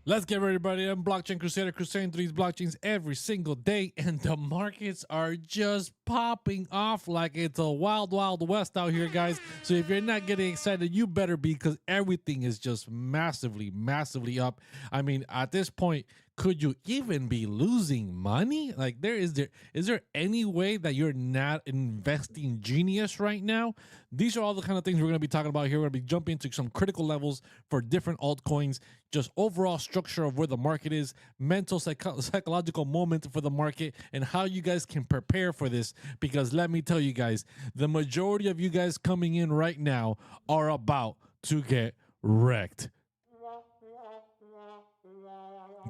Let's get ready, everybody. I'm Blockchain Crusader, crusading through these blockchains every single day, and the markets are just popping off like it's a wild, wild west out here, guys. So if you're not getting excited, you better be, because everything is just massively, massively up. I mean, at this point, could you even be losing money? Like, is there any way that you're not investing genius right now? These are all the kind of things we're going to be talking about here. We're going to be jumping into some critical levels for different altcoins, just overall structure of where the market is, mental, psychological moment for the market, and how you guys can prepare for this. Because let me tell you guys, the majority of you guys coming in right now are about to get wrecked.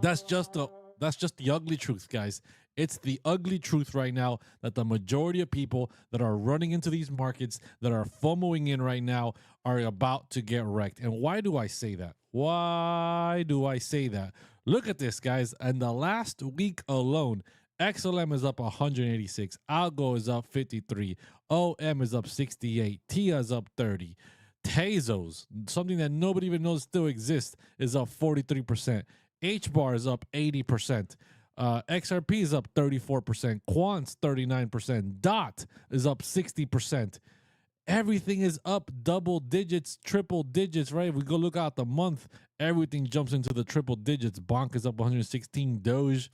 That's just the ugly truth, guys. It's the ugly truth right now that the majority of people that are running into these markets, that are FOMOing in right now, are about to get wrecked. And why do I say that? Why do I say that? Look at this, guys. In the last week alone, XLM is up 186, Algo is up 53, OM is up 68, TIA is up 30. Tezos, something that nobody even knows still exists, is up 43%. Hbar is up 80%. XRP is up 34%. Quants 39%. DOT is up 60%. Everything is up double digits, triple digits, right? If we go look out the month, everything jumps into the triple digits. Bonk is up 116. Doge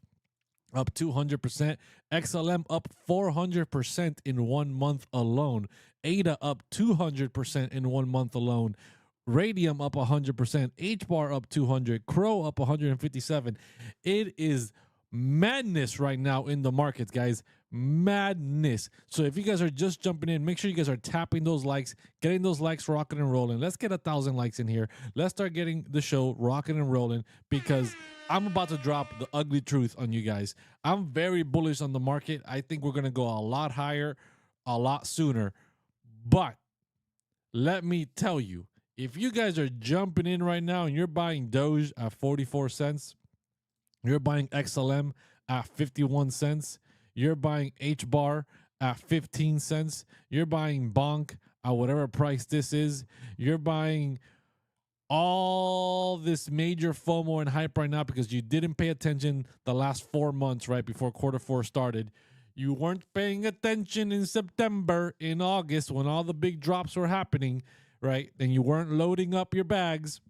up 200%. XLM up 400% in 1 month alone. ADA up 200% in 1 month alone. Radium up 100%, Hbar up 200, Crow up 157. It is madness right now in the markets, guys. Madness. So if you guys are just jumping in, make sure you guys are tapping those likes, getting those likes rocking and rolling. Let's get 1,000 likes in here. Let's start getting the show rocking and rolling, because I'm about to drop the ugly truth on you guys. I'm very bullish on the market. I think we're going to go a lot higher, a lot sooner. But let me tell you, if you guys are jumping in right now and you're buying Doge at 44 cents, you're buying XLM at 51 cents, you're buying Hbar at 15 cents, you're buying Bonk at whatever price this is, you're buying all this major FOMO and hype right now because you didn't pay attention the last 4 months right before Q4 started. You weren't paying attention in September, in August, when all the big drops were happening, right? And you weren't loading up your bags,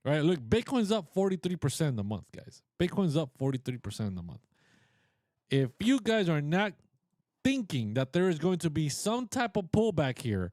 right? Look, Bitcoin's up 43% in the month, guys. Bitcoin's up 43% in the month. If you guys are not thinking that there is going to be some type of pullback here,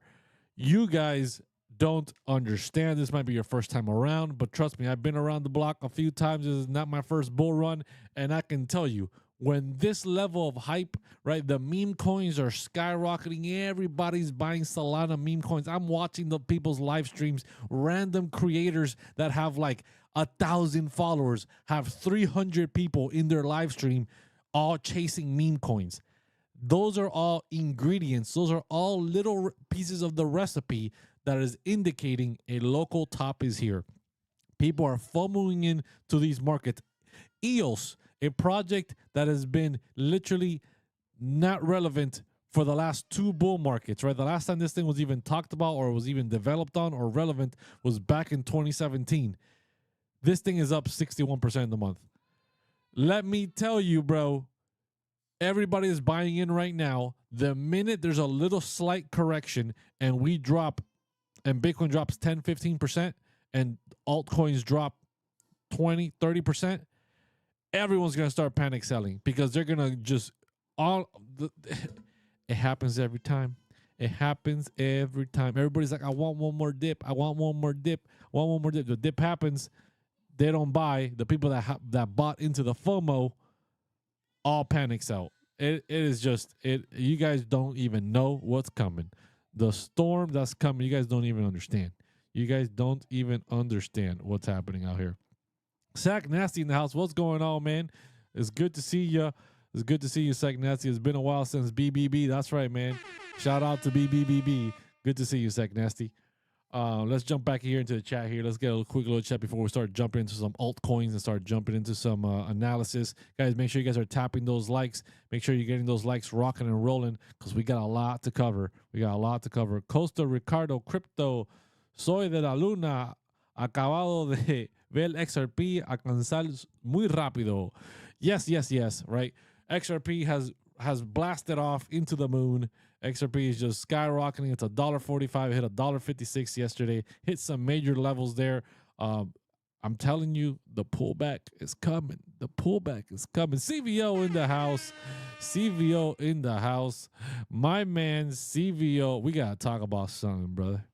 you guys don't understand. This might be your first time around, but trust me, I've been around the block a few times. This is not my first bull run, and I can tell you, when this level of hype, right, the meme coins are skyrocketing. Everybody's buying Solana meme coins. I'm watching the people's live streams. Random creators that have like 1,000 followers have 300 people in their live stream, all chasing meme coins. Those are all ingredients. Those are all little pieces of the recipe that is indicating a local top is here. People are FOMOing in to these markets. EOS, a project that has been literally not relevant for the last 2 bull markets, right? The last time this thing was even talked about or was even developed on or relevant was back in 2017. This thing is up 61% in the month. Let me tell you, bro, everybody is buying in right now. The minute there's a little slight correction and we drop, and Bitcoin drops 10, 15%, and altcoins drop 20, 30%, everyone's going to start panic selling, because they're going to just it happens every time. It happens every time. Everybody's like, I want one more dip. I want one more dip. I want one more dip. The dip happens. They don't buy. The people that bought into the FOMO all panic sell. It is just, you guys don't even know what's coming. The storm that's coming, you guys don't even understand. You guys don't even understand what's happening out here. Sack Nasty in the house. What's going on, man? It's good to see you. It's good to see you, Sack Nasty. It's been a while since BBB. That's right, man. Shout out to BBBB. Good to see you, Sack Nasty. Let's jump back here into the chat here. Let's get a quick little chat before we start jumping into some altcoins and start jumping into some analysis. Guys, make sure you guys are tapping those likes. Make sure you're getting those likes rocking and rolling, because we got a lot to cover. We got a lot to cover. Costa Ricardo Crypto, Soy de la Luna, Acabado de ver XRP alcanzar muy rápido. Yes, yes, yes, right? XRP has blasted off into the moon. XRP is just skyrocketing. It's $1.45. It hit $1.56 yesterday. Hit some major levels there. I'm telling you, the pullback is coming. The pullback is coming. CVO in the house. CVO in the house. My man, CVO. We got to talk about something, brother.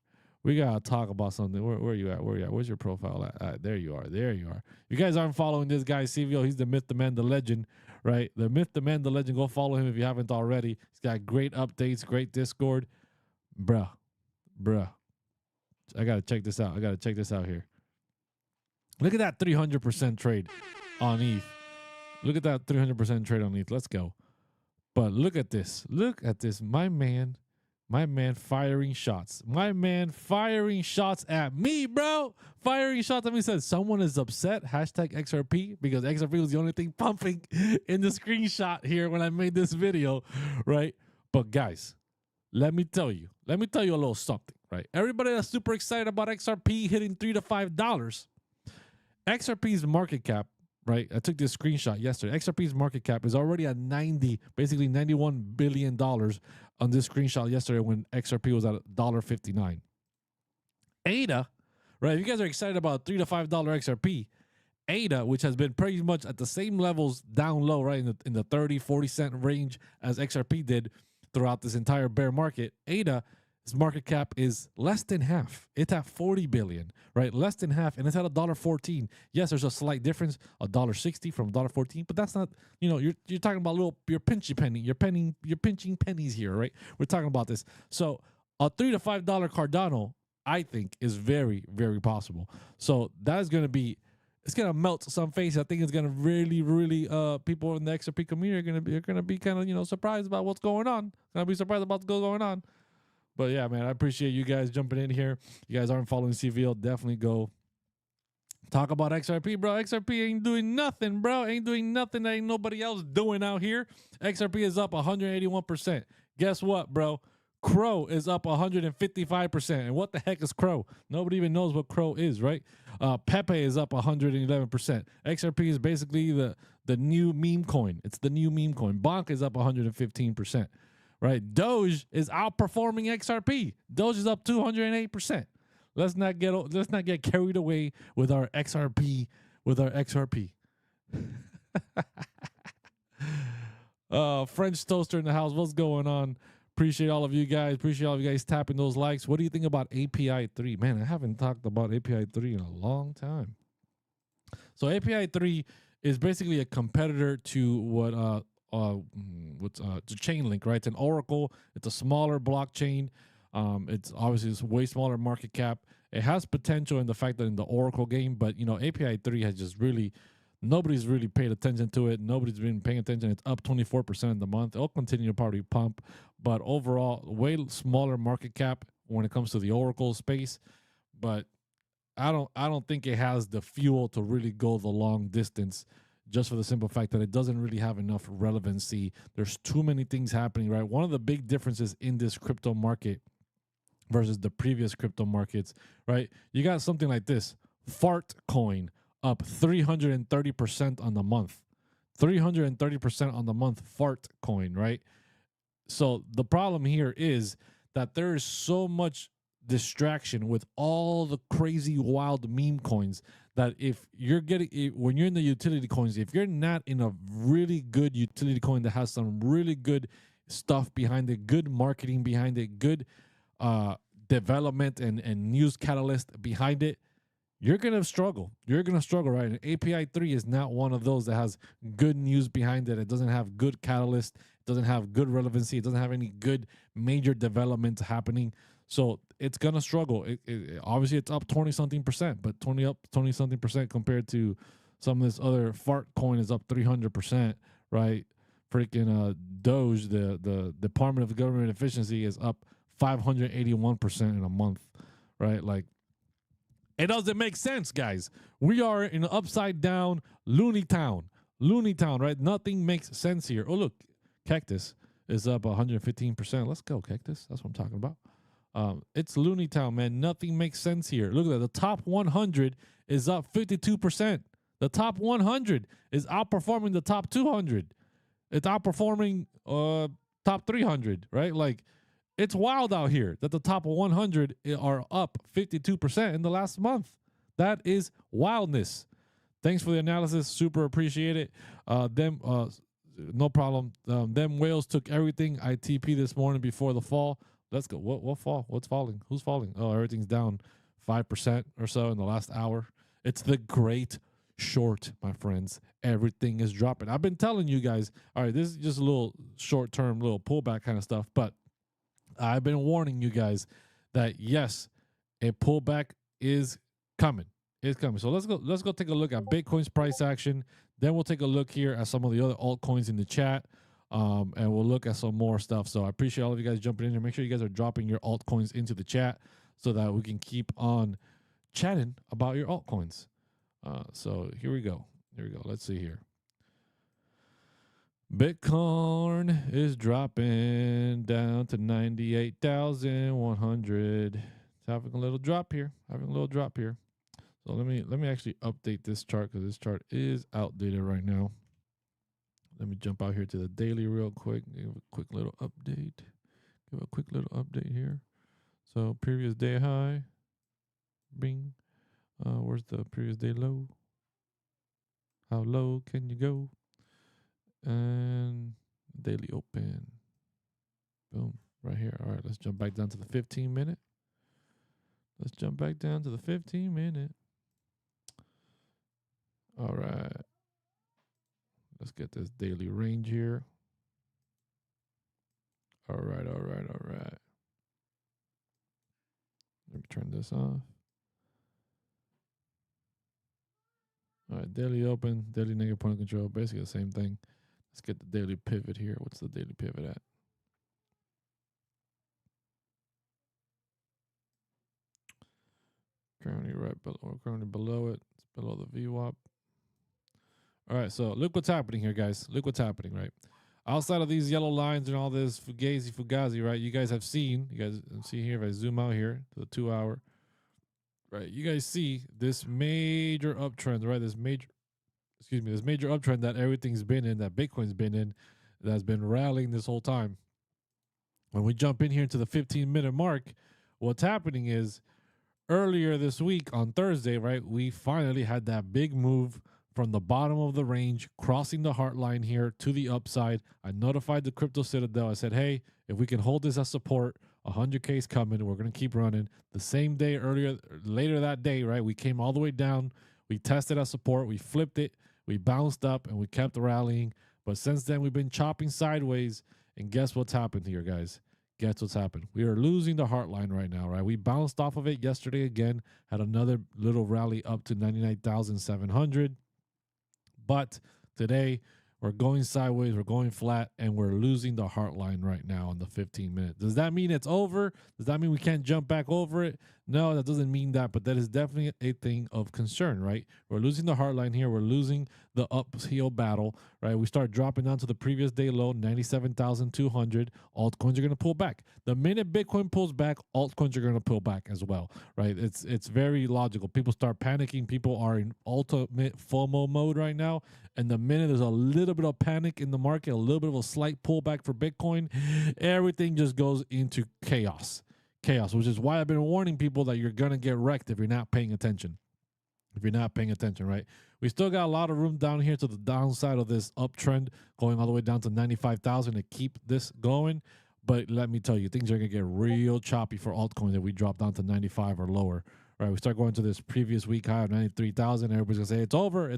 We got to talk about something. Where are you at? Where are you at? Where's your profile at? There you are. There you are. If you guys aren't following this guy, CVO, he's the myth, the man, the legend, right? The myth, the man, the legend. Go follow him if you haven't already. He's got great updates, great Discord. Bruh. I got to check this out. I got to check this out here. Look at that 300% trade on ETH. Look at that 300% trade on ETH. Let's go. But look at this. Look at this. My man firing shots. My man firing shots at me, bro. Firing shots at me. Said someone is upset. Hashtag XRP, because XRP was the only thing pumping in the screenshot here when I made this video, right? But guys, let me tell you a little something, right? Everybody that's super excited about XRP hitting $3 to $5. XRP's market cap, right? I took this screenshot yesterday. XRP's market cap is already at basically $91 billion on this screenshot yesterday when XRP was at $1.59. ADA, right? If you guys are excited about $3 to $5 XRP, ADA, which has been pretty much at the same levels down low, right? In the 30, 40 cent range as XRP did throughout this entire bear market, ADA's market cap is less than half. It's at 40 billion, right? Less than half, and it's at $1.14. Yes, there's a slight difference, $1.60 from $1.14, but that's not, you're talking about you're pinching pennies here, right? We're talking about this. So a $3 to $5 Cardano, I think, is very, very possible. So that is going to be, it's going to melt some face. I think it's going to really, really, people in the XRP community are going to be kind of, surprised about what's going on. Going to be surprised about what's going on. But yeah, man, I appreciate you guys jumping in here. You guys aren't following CVL, definitely go talk about XRP, bro. XRP ain't doing nothing, bro. Ain't doing nothing that ain't nobody else doing out here. XRP is up 181%. Guess what, bro? Crow is up 155%. And what the heck is Crow? Nobody even knows what Crow is, right? Pepe is up 111%. XRP is basically the new meme coin. It's the new meme coin. Bonk is up 115%. Right, Doge is outperforming XRP. Doge is up 208%. Let's not get carried away with our XRP. French toaster in the house. What's going on? Appreciate all of you guys. Appreciate all of you guys tapping those likes. What do you think about API 3? Man, I haven't talked about API 3 in a long time. So API 3 is basically a competitor to what to Chainlink, right? It's an Oracle. It's a smaller blockchain. It's obviously way smaller market cap. It has potential in the fact that in the Oracle game, but API 3 has just really, nobody's really paid attention to it. Nobody's been paying attention. It's up 24% in the month. It'll continue to probably pump, but overall, way smaller market cap when it comes to the Oracle space. But I don't think it has the fuel to really go the long distance, just for the simple fact that it doesn't really have enough relevancy. There's too many things happening, right? One of the big differences in this crypto market versus the previous crypto markets, right? You got something like this, Fart Coin up 330% on the month. 330% on the month, Fart Coin, right? So the problem here is that there is so much distraction with all the crazy wild meme coins that if you're when you're in the utility coins, if you're not in a really good utility coin that has some really good stuff behind it, good marketing behind it, good development and news catalyst behind it, you're going to struggle. You're going to struggle, right? And API 3 is not one of those that has good news behind it. It doesn't have good catalyst. It doesn't have good relevancy. It doesn't have any good major developments happening. So it's going to struggle. Obviously, it's up 20-something%, but 20-something% compared to some of this other fart coin is up 300%, right? Freaking Doge, the Department of Government Efficiency, is up 581% in a month, right? Like, it doesn't make sense, guys. We are in an upside down loony town, right? Nothing makes sense here. Oh, look, Cactus is up 115%. Let's go, Cactus. That's what I'm talking about. It's Looney Town, man. Nothing makes sense here. Look at that. The top 100 is up 52%. The top 100 is outperforming the top 200. It's outperforming top 300, right? Like, it's wild out here that the top 100 are up 52% in the last month. That is wildness. Thanks for the analysis. Super appreciate it. No problem. Them whales took everything. I TP this morning before the fall. Let's go. What fall? What's falling? Who's falling? Oh, everything's down 5% or so in the last hour. It's the great short, my friends. Everything is dropping. I've been telling you guys, all right, this is just a little short-term, little pullback kind of stuff, but I've been warning you guys that yes, a pullback is coming. It's coming. So let's go take a look at Bitcoin's price action. Then we'll take a look here at some of the other altcoins in the chat. And we'll look at some more stuff. So I appreciate all of you guys jumping in here. Make sure you guys are dropping your altcoins into the chat so that we can keep on chatting about your altcoins. So here we go. Here we go. Let's see here. Bitcoin is dropping down to 98,100. It's having a little drop here. So let me actually update this chart because this chart is outdated right now. Let me jump out here to the daily real quick. Give a quick little update. Here. So previous day high. Bing. Where's the previous day low? How low can you go? And daily open. Boom. Right here. All right, let's jump back down to the 15-minute. All right. Let's get this daily range here. All right. Let me turn this off. All right, daily open, daily negative point of control, basically the same thing. Let's get the daily pivot here. What's the daily pivot at? Currently below it. It's below the VWAP. All right, so look what's happening here, guys. Look what's happening, right? Outside of these yellow lines and all this fugazi, right? You guys see here, if I zoom out here to the 2 hour, right? You guys see this major uptrend, right? This major uptrend that everything's been in, that Bitcoin's been in, that's been rallying this whole time. When we jump in here to the 15-minute mark, what's happening is earlier this week on Thursday, right? We finally had that big move from the bottom of the range, crossing the heart line here to the upside. I notified the Crypto Citadel. I said, hey, if we can hold this as support, 100K is coming. We're going to keep running. The same day, later that day, right, we came all the way down. We tested as support. We flipped it. We bounced up, and we kept rallying. But since then, we've been chopping sideways. And guess what's happened here, guys? Guess what's happened? We are losing the heart line right now, right? We bounced off of it yesterday again, had another little rally up to 99,700. But today, we're going sideways, we're going flat, and we're losing the heart line right now on the 15-minute. Does that mean it's over? Does that mean we can't jump back over it? No, that doesn't mean that, but that is definitely a thing of concern, right? We're losing the heart line here. We're losing the uphill battle, right? We start dropping down to the previous day low, 97,200. Altcoins are going to pull back. The minute Bitcoin pulls back, altcoins are going to pull back as well, right? It's very logical. People start panicking. People are in ultimate FOMO mode right now. And the minute there's a little bit of panic in the market, a little bit of a slight pullback for Bitcoin, everything just goes into chaos, which is why I've been warning people that you're going to get wrecked if you're not paying attention. Right? We still got a lot of room down here to the downside of this uptrend, going all the way down to 95,000 to keep this going. But let me tell you, things are going to get real choppy for altcoins if we drop down to 95 or lower. Right, we start going to this previous week high of 93,000. Everybody's gonna say it's over.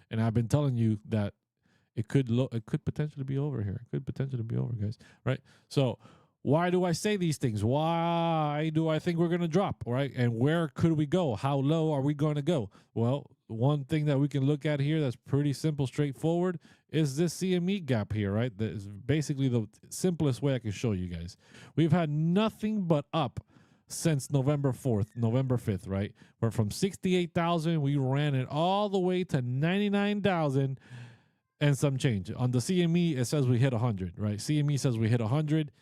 And I've been telling you that it could potentially be over here. It could potentially be over, guys. Right. So why do I say these things? Why do I think we're gonna drop? Right, and where could we go? How low are we going to go? Well, one thing that we can look at here that's pretty simple, straightforward, is this CME gap here. Right, that is basically the simplest way I can show you guys. We've had nothing but up since November 5th, right? We're from 68,000. We ran it all the way to 99,000 and some change. On the CME, it says we hit 100, right? CME says we hit 100.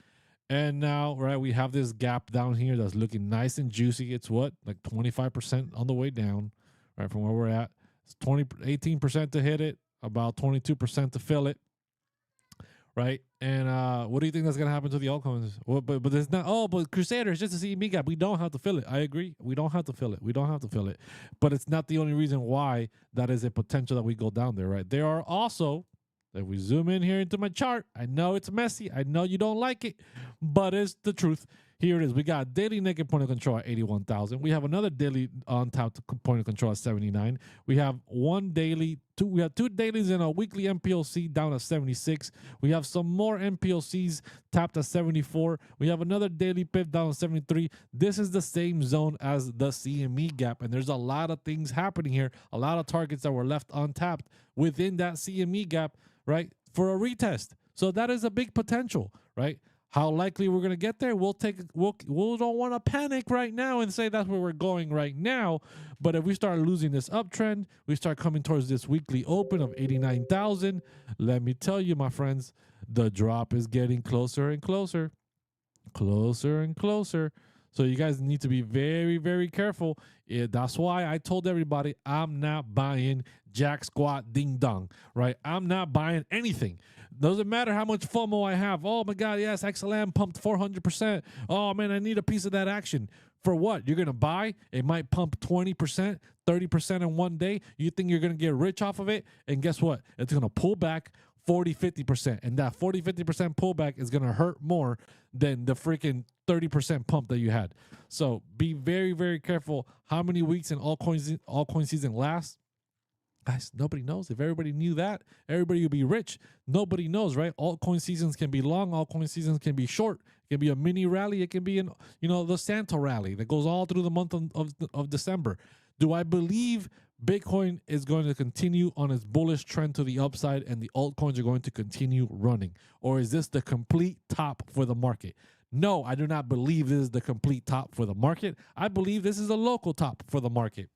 And now, right, we have this gap down here that's looking nice and juicy. It's what, like 25% on the way down, right, from where we're at. It's 18% to hit it, about 22% to fill it, right? And what do you think that's gonna happen to the altcoins? Well, but there's not. Oh, but Crusader is just a CME gap. We don't have to fill it. I agree. We don't have to fill it. We don't have to fill it. But it's not the only reason why that is a potential that we go down there, right? There are also, if we zoom in here into my chart, I know it's messy. I know you don't like it, but it's the truth. Here it is. We got daily naked point of control at 81,000. We have another daily untapped point of control at 79. We have we have two dailies and a weekly MPLC down at 76. We have some more MPLCs tapped at 74. We have another daily PIF down at 73. This is the same zone as the CME gap, and there's a lot of things happening here. A lot of targets that were left untapped within that CME gap, right, for a retest. So that is a big potential, right? How likely we're going to get there, we don't want to panic right now and say that's where we're going right now. But if we start losing this uptrend, we start coming towards this weekly open of 89,000, let me tell you, my friends, the drop is getting closer and closer, closer and closer. So you guys need to be very, very careful. That's why I told everybody I'm not buying jack squat ding dong, right? I'm not buying anything. Doesn't matter how much FOMO I have. Oh my God, yes, XLM pumped 400%. Oh man, I need a piece of that action. For what? You're going to buy? It might pump 20%, 30% in one day. You think you're going to get rich off of it? And guess what? It's going to pull back 40, 50%. And that 40, 50% pullback is going to hurt more than the freaking 30% pump that you had. So be very, very careful how many weeks in altcoin season lasts. Guys, nobody knows. If everybody knew that, everybody would be rich. Nobody knows, right? Altcoin seasons can be long. Altcoin seasons can be short. It can be a mini rally. It can be the Santa rally that goes all through the month of December. Do I believe Bitcoin is going to continue on its bullish trend to the upside and the altcoins are going to continue running? Or is this the complete top for the market? No, I do not believe this is the complete top for the market. I believe this is a local top for the market.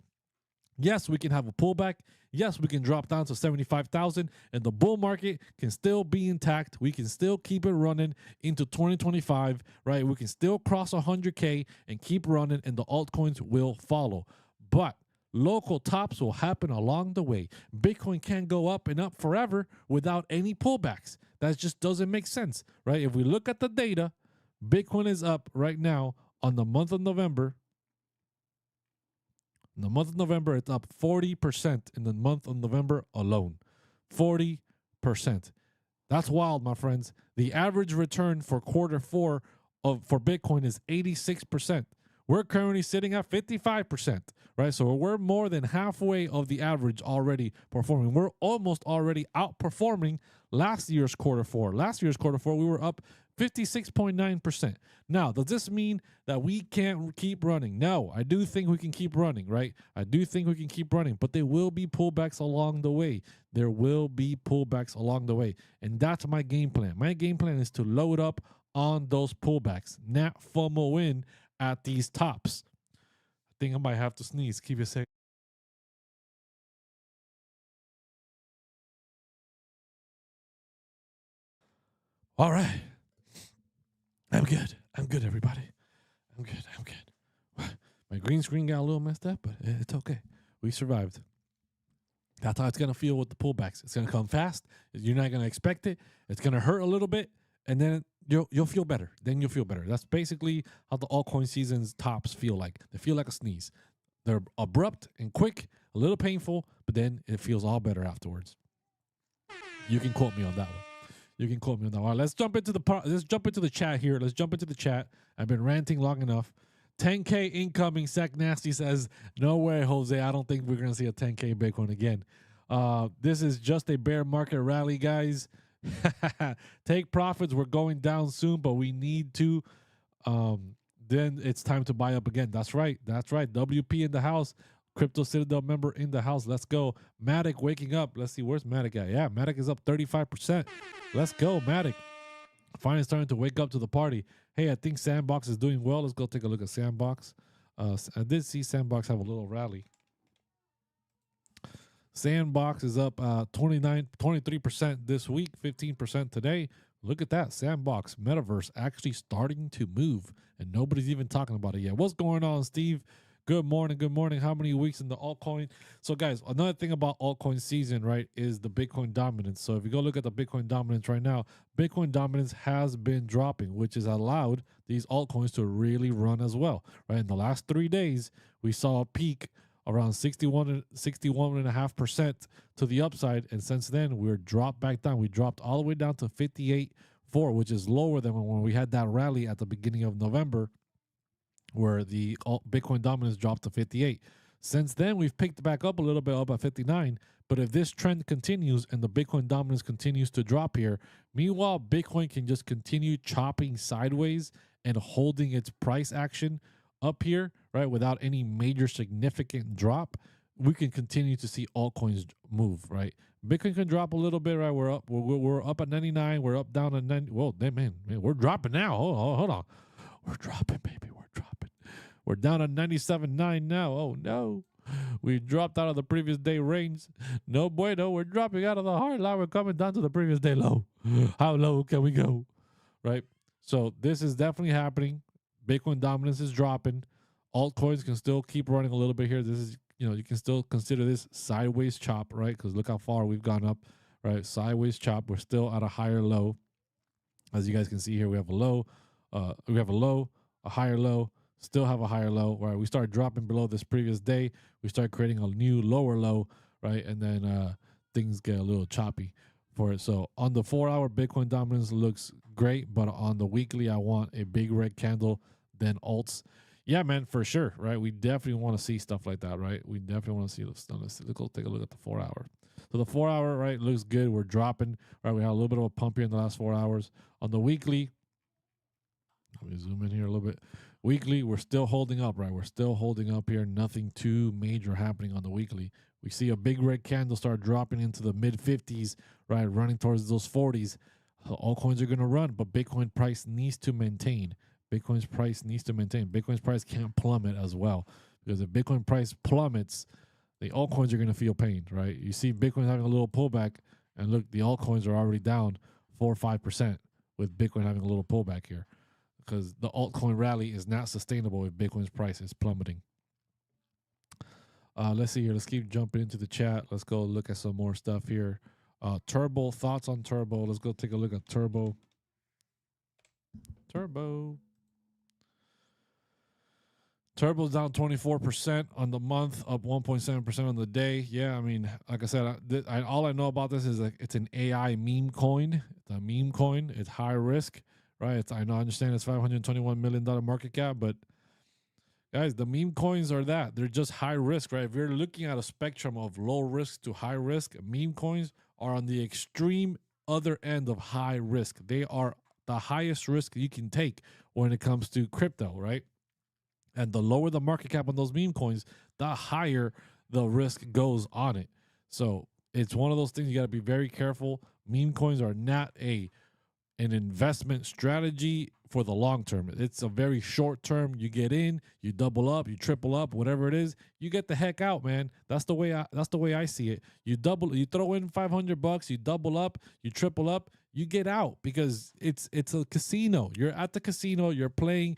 Yes, we can have a pullback. Yes, we can drop down to 75,000 and the bull market can still be intact. We can still keep it running into 2025, right? We can still cross 100K and keep running and the altcoins will follow. But local tops will happen along the way. Bitcoin can't go up and up forever without any pullbacks. That just doesn't make sense, right? If we look at the data, Bitcoin is up right now on the month of November. In the month of November, it's up 40% in the month of November alone. 40%. That's wild, my friends. The average return for quarter four for Bitcoin is 86%. We're currently sitting at 55%, right? So we're more than halfway of the average already performing. We're almost already outperforming last year's quarter four. Last year's quarter four, we were up 56.9%. Now, does this mean that we can't keep running? No, I do think we can keep running, right? I do think we can keep running, but there will be pullbacks along the way. There will be pullbacks along the way. And that's my game plan. My game plan is to load up on those pullbacks, not FOMO in at these tops. I think I might have to sneeze. Keep it safe. All right. I'm good. I'm good, everybody. I'm good. I'm good. My green screen got a little messed up, but it's okay. We survived. That's how it's going to feel with the pullbacks. It's going to come fast. You're not going to expect it. It's going to hurt a little bit, and then you'll feel better. Then you'll feel better. That's basically how the altcoin season's tops feel like. They feel like a sneeze. They're abrupt and quick, a little painful, but then it feels all better afterwards. You can quote me on that one. You can quote me on that one. All right, let's jump into the chat here. Let's jump into the chat. I've been ranting long enough. 10K incoming. Sack Nasty says, no way, Jose. I don't think we're going to see a 10K Bitcoin again. This is just a bear market rally, guys. Take profits. We're going down soon, but we need to. Then it's time to buy up again. That's right. That's right. WP in the house. Crypto Citadel member in the house. Let's go. Matic waking up. Let's see. Where's Matic at? Yeah, Matic is up 35%. Let's go, Matic. Finally starting to wake up to the party. Hey, I think Sandbox is doing well. Let's go take a look at Sandbox. I did see Sandbox have a little rally. Sandbox is up 23% this week, 15% today. Look at that. Sandbox, Metaverse actually starting to move, and nobody's even talking about it yet. What's going on, Steve? Good morning. Good morning. How many weeks in the altcoin? So, guys, another thing about altcoin season, right, is the Bitcoin dominance. So, if you go look at the Bitcoin dominance right now, Bitcoin dominance has been dropping, which has allowed these altcoins to really run as well, right? In the last 3 days, we saw a peak around 61.5% to the upside, and since then we're dropped back down. We dropped all the way down to 58.4, which is lower than when we had that rally at the beginning of November, where the Bitcoin dominance dropped to 58. Since then, we've picked back up a little bit, up at 59. But if this trend continues and the Bitcoin dominance continues to drop here, meanwhile, Bitcoin can just continue chopping sideways and holding its price action up here, right, without any major significant drop, we can continue to see altcoins move, right? Bitcoin can drop a little bit, right? We're up at 99. We're up down at 90. Whoa, man, we're dropping now. Hold on. We're dropping, baby. We're dropping. We're down at 97.9 now. Oh, no. We dropped out of the previous day range. No bueno. We're dropping out of the hard line. We're coming down to the previous day low. How low can we go? Right? So this is definitely happening. Bitcoin dominance is dropping. Altcoins can still keep running a little bit here. This is, you can still consider this sideways chop, right? Because look how far we've gone up, right? Sideways chop. We're still at a higher low. As you guys can see here, we have a low, a higher low, still have a higher low, right? We start dropping below this previous day. We start creating a new lower low, right? And then things get a little choppy for it. So on the 4-hour, Bitcoin dominance looks great, but on the weekly, I want a big red candle, then alts. Yeah, man, for sure, right? We definitely want to see stuff like that, right? We definitely want to see this. Let's go take a look at the 4-hour. So the 4-hour, right, looks good. We're dropping, right? We had a little bit of a pump here in the last 4 hours. On the weekly, let me zoom in here a little bit. Weekly, we're still holding up, right? We're still holding up here. Nothing too major happening on the weekly. We see a big red candle start dropping into the mid 50s, right? Running towards those 40s. So all coins are going to run, but Bitcoin price needs to maintain. Bitcoin's price needs to maintain. Bitcoin's price can't plummet as well, because if Bitcoin price plummets, the altcoins are going to feel pain, right? You see Bitcoin having a little pullback, and look, the altcoins are already down 4 or 5% with Bitcoin having a little pullback here, because the altcoin rally is not sustainable if Bitcoin's price is plummeting. Let's see here. Let's keep jumping into the chat. Let's go look at some more stuff here. 𝗭𝗢𝗢𝗠𝗘𝗫, thoughts on 𝗭𝗢𝗢𝗀. Let's go take a look at 𝗭𝗢𝗢𝗀. 𝗭𝗢𝗢𝗀's down 24% on the month, up 1.7% on the day. Yeah, I mean, like I said, all I know about this is like it's an AI meme coin. It's a meme coin. It's high risk, right? I understand it's $521 million market cap, but guys, the meme coins are that. They're just high risk, right? If you're looking at a spectrum of low risk to high risk, meme coins are on the extreme other end of high risk. They are the highest risk you can take when it comes to crypto, right? And the lower the market cap on those meme coins, the higher the risk goes on it. So it's one of those things you got to be very careful. Meme coins are not an investment strategy for the long term. It's a very short term. You get in, you double up, you triple up, whatever it is, you get the heck out, man. That's the way I see it. You throw in $500, you double up, you triple up, you get out, because it's a casino. You're at the casino, you're playing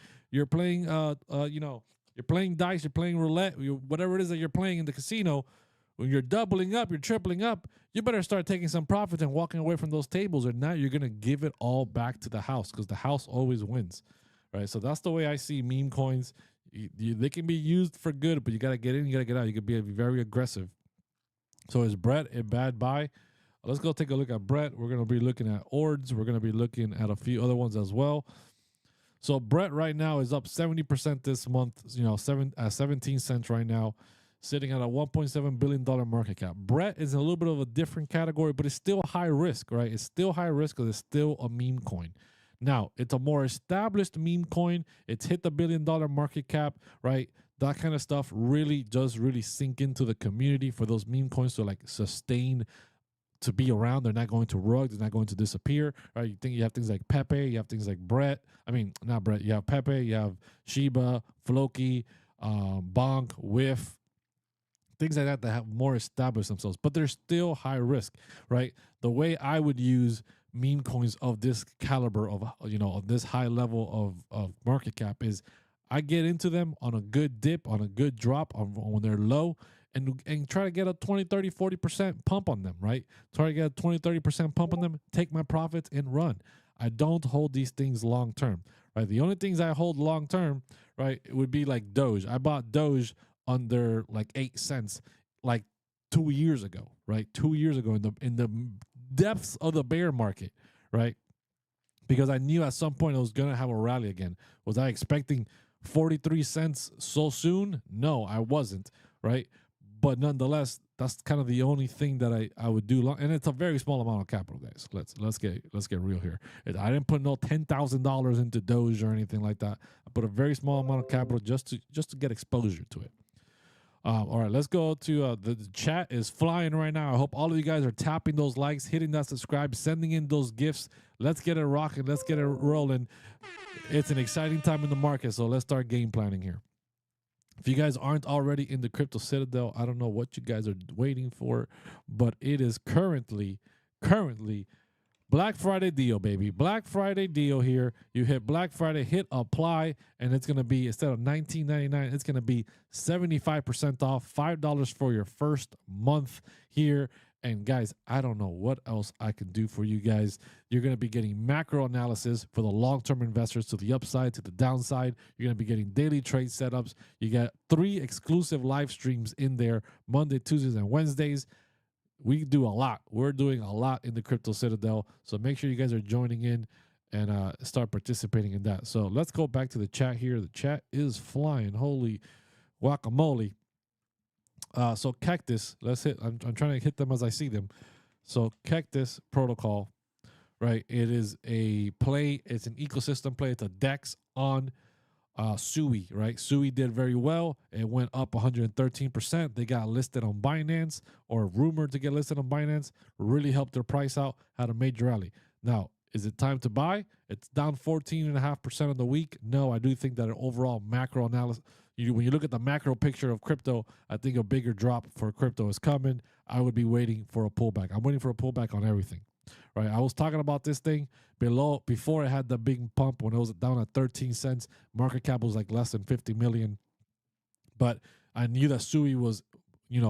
dice, you're playing roulette, whatever it is that you're playing in the casino. When you're doubling up, you're tripling up, you better start taking some profit and walking away from those tables, or not you're going to give it all back to the house, because the house always wins, right? So that's the way I see meme coins. They can be used for good, but you got to get in, you got to get out. You can be very aggressive. So is Brett a bad buy? Let's go take a look at Brett. We're going to be looking at ORDs. We're going to be looking at a few other ones as well. So Brett right now is up 70% this month, 17 cents right now, sitting at a $1.7 billion market cap. Brett is in a little bit of a different category, but it's still high risk, right? It's still high risk because it's still a meme coin. Now, it's a more established meme coin. It's hit the $1 billion market cap, right? That kind of stuff really does sink into the community for those meme coins to like sustain, to be around. They're not going to rug. They're not going to disappear, right? You have things like Pepe. You have things like Brett. I mean, not Brett. You have Pepe. You have Shiba, Floki, Bonk, Whiff, things like that have more established themselves, but they're still high risk, right? The way I would use meme coins of this caliber of, of this high level of market cap is I get into them on a good dip, on a good drop, when they're low, and try to get a 20, 30, 40% pump on them, right? Try to get a 20, 30% pump on them, take my profits and run. I don't hold these things long term, right? The only things I hold long term, right, it would be like Doge. I bought Doge under like 8 cents like 2 years ago, right? 2 years ago in the depths of the bear market, right? Because I knew at some point I was going to have a rally again. Was I expecting 43 cents so soon? No, I wasn't, right? But nonetheless, that's kind of the only thing that I would do, and it's a very small amount of capital, guys. Let's get real here. I didn't put no $10,000 into Doge or anything like that. I put a very small amount of capital just to get exposure to it. All right, let's go to the chat is flying right now. I hope all of you guys are tapping those likes, hitting that subscribe, sending in those gifts. Let's get it rocking. Let's get it rolling. It's an exciting time in the market, so let's start game planning here. If you guys aren't already in the Crypto Citadel, I don't know what you guys are waiting for, but it is currently Black Friday deal, baby. Black Friday deal here. You hit Black Friday, hit apply, and it's going to be, instead of $19.99, it's going to be 75% off, $5 for your first month here. And guys, I don't know what else I can do for you guys. You're going to be getting macro analysis for the long-term investors, to the upside, to the downside. You're going to be getting daily trade setups. You got 3 exclusive live streams in there, Monday, Tuesdays, and Wednesdays. We do a lot. We're doing a lot in the Crypto Citadel. So make sure you guys are joining in and start participating in that. So let's go back to the chat here. The chat is flying. Holy guacamole. So Cactus, let's hit. I'm trying to hit them as I see them. So Cactus Protocol, right? It is a play. It's an ecosystem play. It's a DEX on Sui, right? Sui did very well. It went up 113%. They got listed on Binance, or rumored to get listed on Binance. Really helped their price out. Had a major rally. Now, is it time to buy? It's down 14.5% on the week. No, I do think that an overall macro analysis, when you look at the macro picture of crypto, I think a bigger drop for crypto is coming. I would be waiting for a pullback. I'm waiting for a pullback on everything, right? I was talking about this thing before it had the big pump when it was down at 13 cents. Market cap was like less than 50 million. But I knew that Sui was,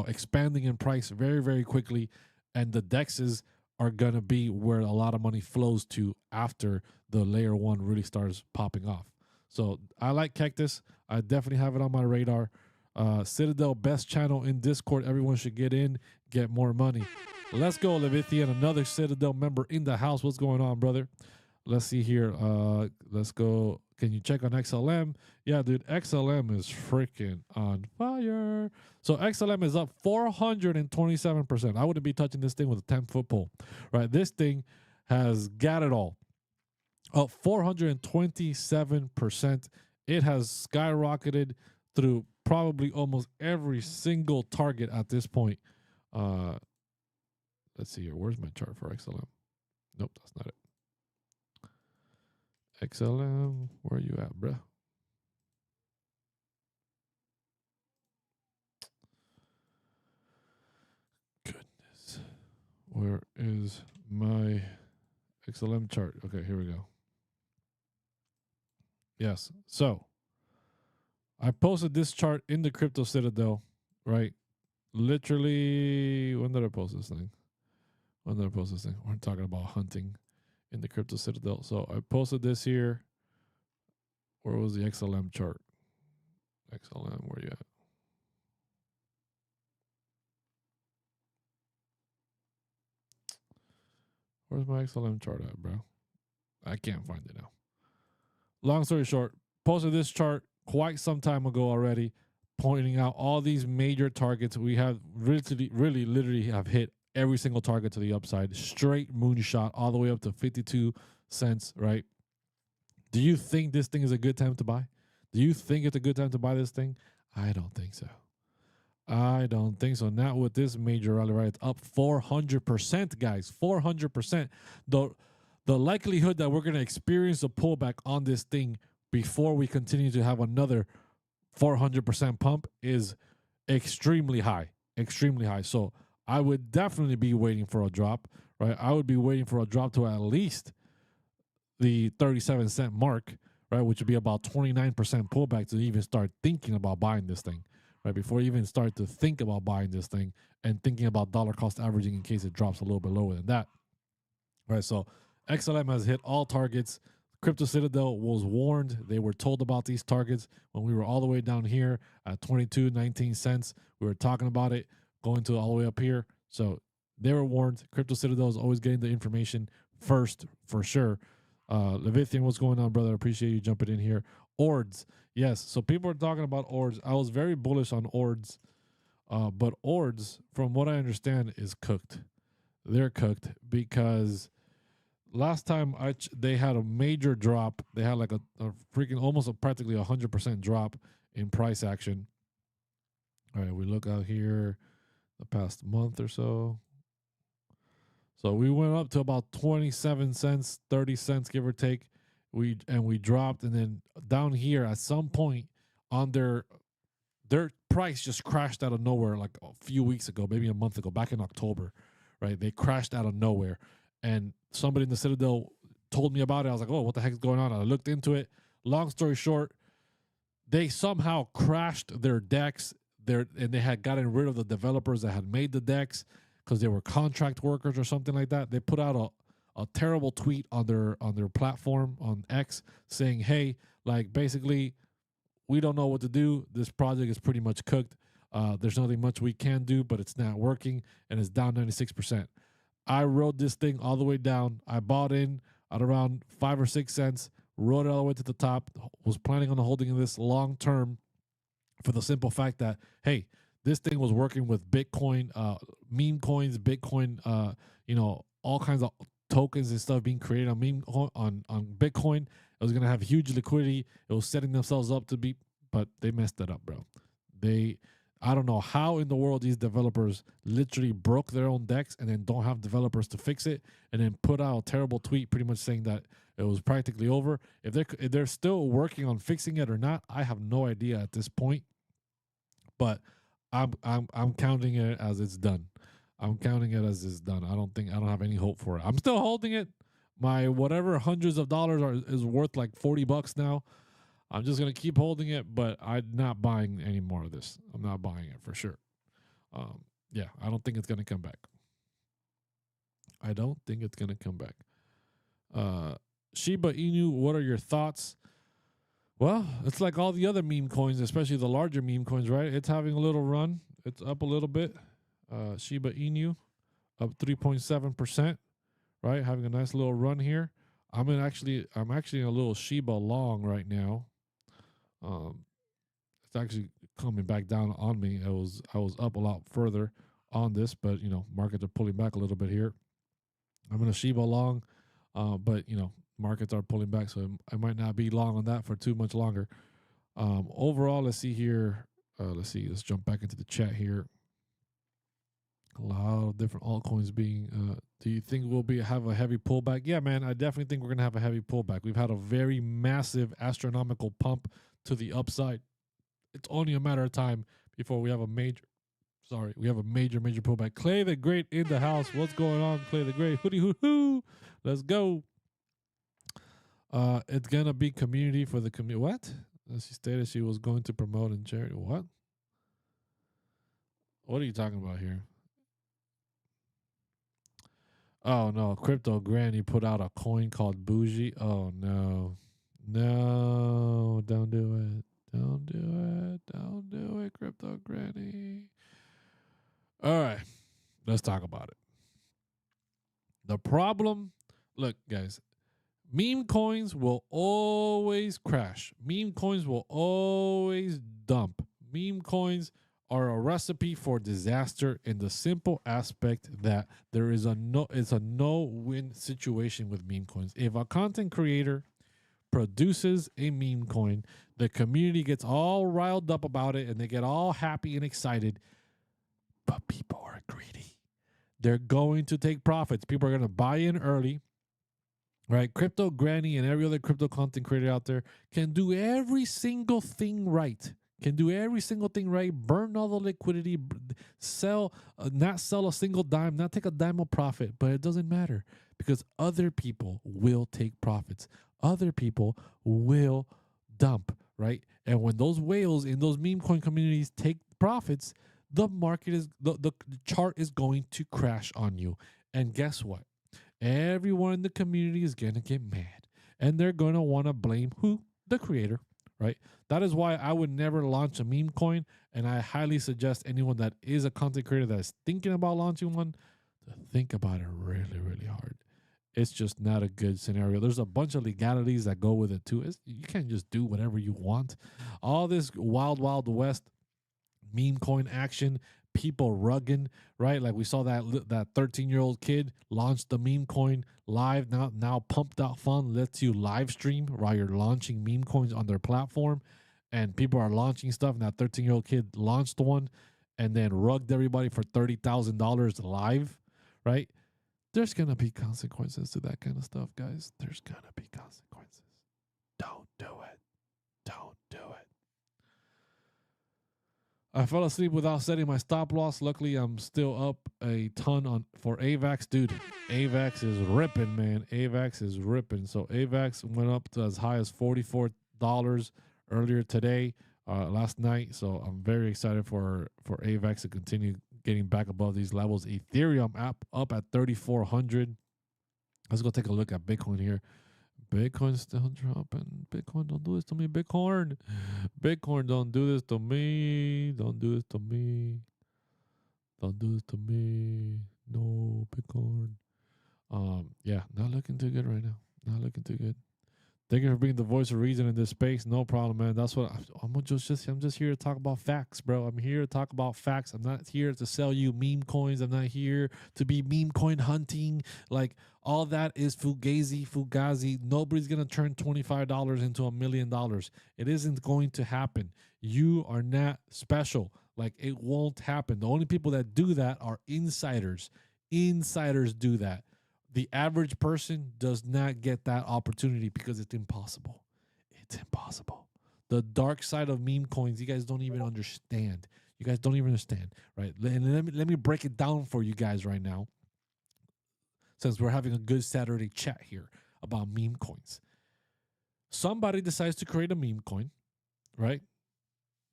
expanding in price very, very quickly. And the DEXs are going to be where a lot of money flows to after the layer 1 really starts popping off. So I like Cactus. I definitely have it on my radar. Citadel, best channel in Discord. Everyone should get in, get more money. Let's go, Levithian, another Citadel member in the house. What's going on, brother? Let's see here. Let's go. Can you check on XLM? Yeah, dude, XLM is freaking on fire. So XLM is up 427%. I wouldn't be touching this thing with a 10-foot pole, right? This thing has got it all. Up 427%. It has skyrocketed through probably almost every single target at this point. Let's see here. Where's my chart for XLM? Nope, that's not it. XLM, where are you at, bruh? Goodness. Where is my XLM chart? Okay, here we go. Yes. So I posted this chart in the Crypto Citadel, right? Literally, when did I post this thing? We're talking about hunting in the Crypto Citadel. So I posted this here. Where was the XLM chart? XLM, where you at? Where's my XLM chart at, bro? I can't find it now. Long story short, posted this chart quite some time ago already, pointing out all these major targets. We have literally have hit every single target to the upside, straight moonshot all the way up to 52 cents, right? Do you think this thing is a good time to buy? Do you think it's a good time to buy this thing? I don't think so. I don't think so. Not with this major rally, right? It's up 400%, guys. 400%. The likelihood that we're going to experience a pullback on this thing before we continue to have another 400% pump is extremely high. Extremely high. So I would definitely be waiting for a drop, right? I would be waiting for a drop to at least the 37-cent mark, right, which would be about 29% pullback to even start thinking about buying this thing, right? Before you even start to think about buying this thing and thinking about dollar cost averaging in case it drops a little bit lower than that, right? So XLM has hit all targets. Crypto Citadel was warned. They were told about these targets when we were all the way down here at 22.19 cents. We were talking about it going to all the way up here. So they were warned. Crypto Citadel is always getting the information first for sure. Levithian, what's going on, brother? Appreciate you jumping in here. ORDS, yes. So people are talking about ORDS. I was very bullish on ORDS, but ORDS, from what I understand, is cooked. They're cooked because last time they had a major drop. They had like a freaking almost practically 100% drop in price action. All right, we look out here the past month or so. So we went up to about 27 cents, 30 cents, give or take. We dropped, and then down here at some point on their price just crashed out of nowhere like a few weeks ago, maybe a month ago, back in October, right? They crashed out of nowhere. And somebody in the Citadel told me about it. I was like, oh, what the heck is going on? I looked into it. Long story short, they somehow crashed their DEX and they had gotten rid of the developers that had made the DEX because they were contract workers or something like that. They put out a terrible tweet on their platform on X saying, hey, like basically, we don't know what to do. This project is pretty much cooked. There's nothing much we can do, but it's not working, and it's down 96%. I rode this thing all the way down. I bought in at around 5 or 6 cents, rode it all the way to the top, was planning on holding this long term for the simple fact that, hey, this thing was working with Bitcoin, meme coins, Bitcoin, all kinds of tokens and stuff being created on Bitcoin. It was going to have huge liquidity. It was setting themselves up to be, but they messed it up, bro. I don't know how in the world these developers literally broke their own DEX and then don't have developers to fix it, and then put out a terrible tweet pretty much saying that it was practically over. If they're still working on fixing it or not, I have no idea at this point. But I'm counting it as it's done. I'm counting it as it's done. I don't have any hope for it. I'm still holding it. My whatever hundreds of dollars is worth like $40 now. I'm just going to keep holding it, but I'm not buying any more of this. I'm not buying it for sure. Yeah, I don't think it's going to come back. I don't think it's going to come back. Shiba Inu, what are your thoughts? Well, it's like all the other meme coins, especially the larger meme coins, right? It's having a little run. It's up a little bit. Shiba Inu up 3.7%, right? Having a nice little run here. I'm actually in a little Shiba long right now. It's actually coming back down on me. I was up a lot further on this, but markets are pulling back a little bit here. I'm in a Shiba long, but markets are pulling back, so I might not be long on that for too much longer. Overall, let's see here. Let's jump back into the chat here. A lot of different altcoins being. Do you think we'll have a heavy pullback? Yeah, man, I definitely think we're gonna have a heavy pullback. We've had a very massive astronomical pump to the upside. It's only a matter of time before we have a major pullback. Clay the Great in the house. What's going on, Clay the Great? Hoodie hoo hoo. Let's go. It's gonna be community for the community. What? She stated she was going to promote in charity. What? What are you talking about here? Oh no, Crypto Granny put out a coin called Bougie. Oh no. No, don't do it. Don't do it. Don't do it, Crypto Granny. All right. Let's talk about it. The problem, look, guys, meme coins will always crash. Meme coins will always dump. Meme coins are a recipe for disaster in the simple aspect that it's a no-win situation with meme coins. If a content creator produces a meme coin, the community gets all riled up about it and they get all happy and excited, but people are greedy. They're going to take profits. People are going to buy in early, right? Crypto Granny and every other crypto content creator out there can do every single thing right. can do every single thing right, burn all the liquidity, sell, not sell a single dime, not take a dime of profit, but it doesn't matter because other people will take profits. Other people will dump, right? And when those whales in those meme coin communities take profits, the market is, the chart is going to crash on you. And guess what? Everyone in the community is going to get mad and they're going to want to blame who? The creator, right? That is why I would never launch a meme coin. And I highly suggest anyone that is a content creator that is thinking about launching one to think about it really, really hard. It's just not a good scenario. There's a bunch of legalities that go with it too. You can't just do whatever you want. All this wild, wild west meme coin action, people rugging, right? Like we saw that 13-year-old kid launched the meme coin live. Now Pumped Out Fund lets you live stream while you're launching meme coins on their platform, and people are launching stuff. And that 13-year-old kid launched one and then rugged everybody for $30,000 live, right? There's gonna be consequences to that kind of stuff, guys. There's gonna be consequences. Don't do it. Don't do it. I fell asleep without setting my stop loss. Luckily, I'm still up a ton for AVAX. Dude, AVAX is ripping, man. AVAX is ripping. So AVAX went up to as high as $44 earlier today, last night. So I'm very excited for AVAX to continue getting back above these levels. Ethereum up at 3,400. Let's go take a look at Bitcoin here. Bitcoin's still dropping. Bitcoin, don't do this to me. Bitcoin, don't do this to me. Don't do this to me. Don't do this to me. No, Bitcoin. Yeah, not looking too good right now. Not looking too good. Thank you for being the voice of reason in this space. No problem, man. That's what I'm just here to talk about facts, bro. I'm here to talk about facts. I'm not here to sell you meme coins. I'm not here to be meme coin hunting. Like all that is fugazi. Nobody's gonna turn $25 into $1 million. It isn't going to happen. You are not special. Like it won't happen. The only people that do that are insiders. Insiders do that. The average person does not get that opportunity because it's impossible. It's impossible. The dark side of meme coins, you guys don't even understand. You guys don't even understand, right? And let me break it down for you guys right now, since we're having a good Saturday chat here about meme coins. Somebody decides to create a meme coin, right?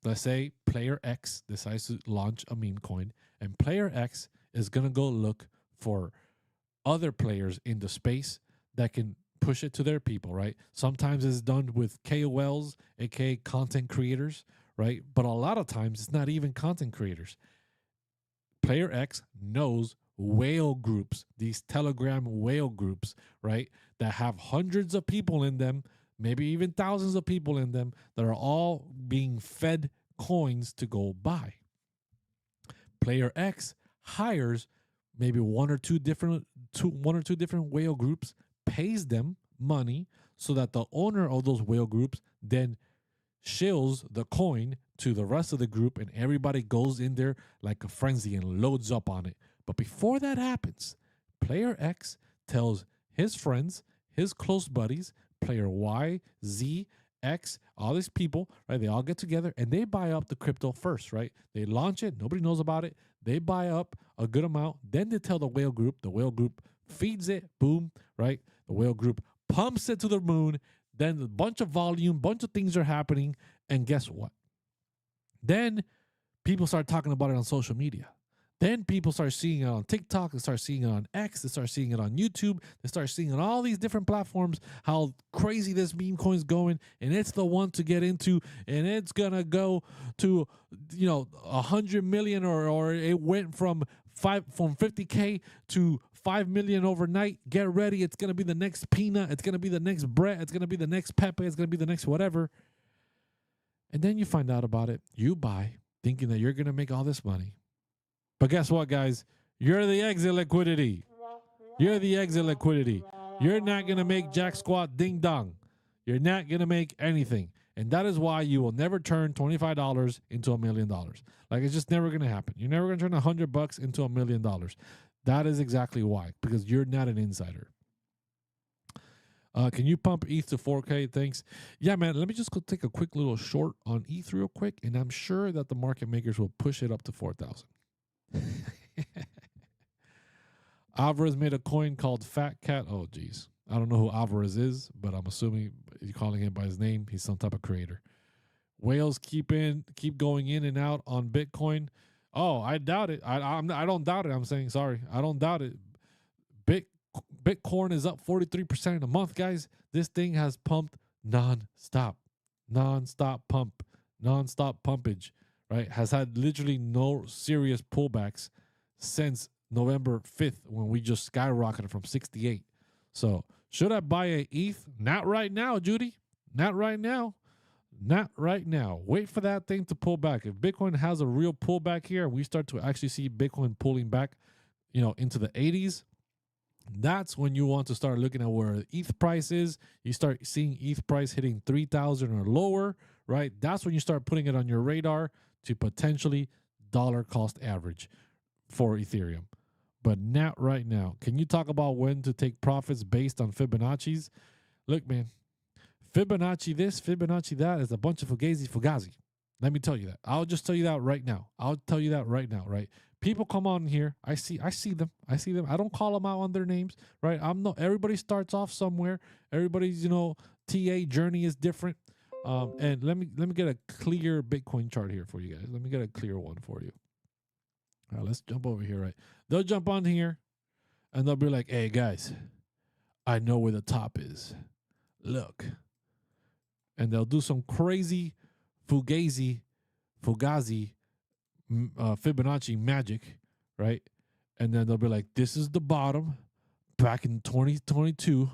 Let's say Player X decides to launch a meme coin, and Player X is going to go look for other players in the space that can push it to their people, right? Sometimes it's done with KOLs, aka content creators, right? But a lot of times it's not even content creators. Player X knows whale groups, these Telegram whale groups, right? That have hundreds of people in them, maybe even thousands of people in them that are all being fed coins to go buy. Player X hires maybe one or two different whale groups, pays them money so that the owner of those whale groups then shills the coin to the rest of the group, and everybody goes in there like a frenzy and loads up on it. But before that happens, Player X tells his friends, his close buddies, Player Y, Z, X, all these people, right? They all get together and they buy up the crypto first, right? They launch it. Nobody knows about it. They buy up a good amount. Then they tell the whale group. The whale group feeds it. Boom, right? The whale group pumps it to the moon. Then a bunch of volume, bunch of things are happening. And guess what? Then people start talking about it on social media. Then people start seeing it on TikTok, they start seeing it on X, they start seeing it on YouTube, they start seeing it on all these different platforms, how crazy this meme coin is going, and it's the one to get into, and it's gonna go to, 100 million, or it went from 50K to 5 million overnight. Get ready, it's gonna be the next Peanut, it's gonna be the next Brett, it's gonna be the next Pepe, it's gonna be the next whatever. And then you find out about it, you buy, thinking that you're gonna make all this money. But guess what, guys? You're the exit liquidity. You're the exit liquidity. You're not going to make jack squat ding dong. You're not going to make anything. And that is why you will never turn $25 into $1 million. Like, it's just never going to happen. You're never going to turn $100 into $1 million. That is exactly why, because you're not an insider. Can you pump ETH to 4K? Thanks. Yeah, man. Let me just go take a quick little short on ETH real quick, and I'm sure that the market makers will push it up to 4,000. Alvarez made a coin called Fat Cat. Oh, geez. I don't know who Alvarez is, but I'm assuming you're calling him by his name. He's some type of creator. Whales keep going in and out on Bitcoin. Oh, I doubt it. I don't doubt it. I'm saying sorry. I don't doubt it. Bitcoin is up 43% in a month, guys. This thing has pumped non-stop pumpage, right? Has had literally no serious pullbacks since November 5th when we just skyrocketed from 68. So should I buy a ETH? Not right now, Judy. Not right now. Not right now. Wait for that thing to pull back. If Bitcoin has a real pullback here, and we start to actually see Bitcoin pulling back, into the 80s, that's when you want to start looking at where ETH price is. You start seeing ETH price hitting 3,000 or lower, right? That's when you start putting it on your radar to potentially dollar cost average for Ethereum. But not right now. Can you talk about when to take profits based on Fibonacci's? Look, man, Fibonacci this, Fibonacci that is a bunch of fugazi. Let me tell you that. I'll just tell you that right now. Right? People come on here. I see them. I don't call them out on their names, right? Everybody starts off somewhere. Everybody's, TA journey is different. And let me get a clear Bitcoin chart here for you guys. Let me get a clear one for you. All right, let's jump over here, right? They'll jump on here and they'll be like, hey guys, I know where the top is. Look. And they'll do some crazy Fugazi Fibonacci magic, right? And then they'll be like, this is the bottom back in 2022,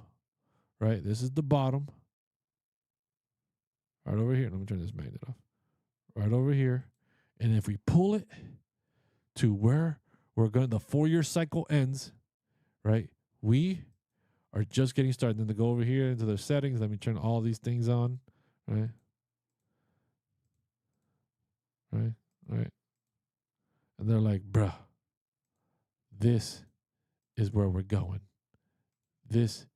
right? This is the bottom. Right over here. Let me turn this magnet off. Right over here. And if we pull it to where the 4-year cycle ends, right? We are just getting started. Then to go over here into the settings. Let me turn all these things on, right? Right. And they're like, bruh, this is where we're going. This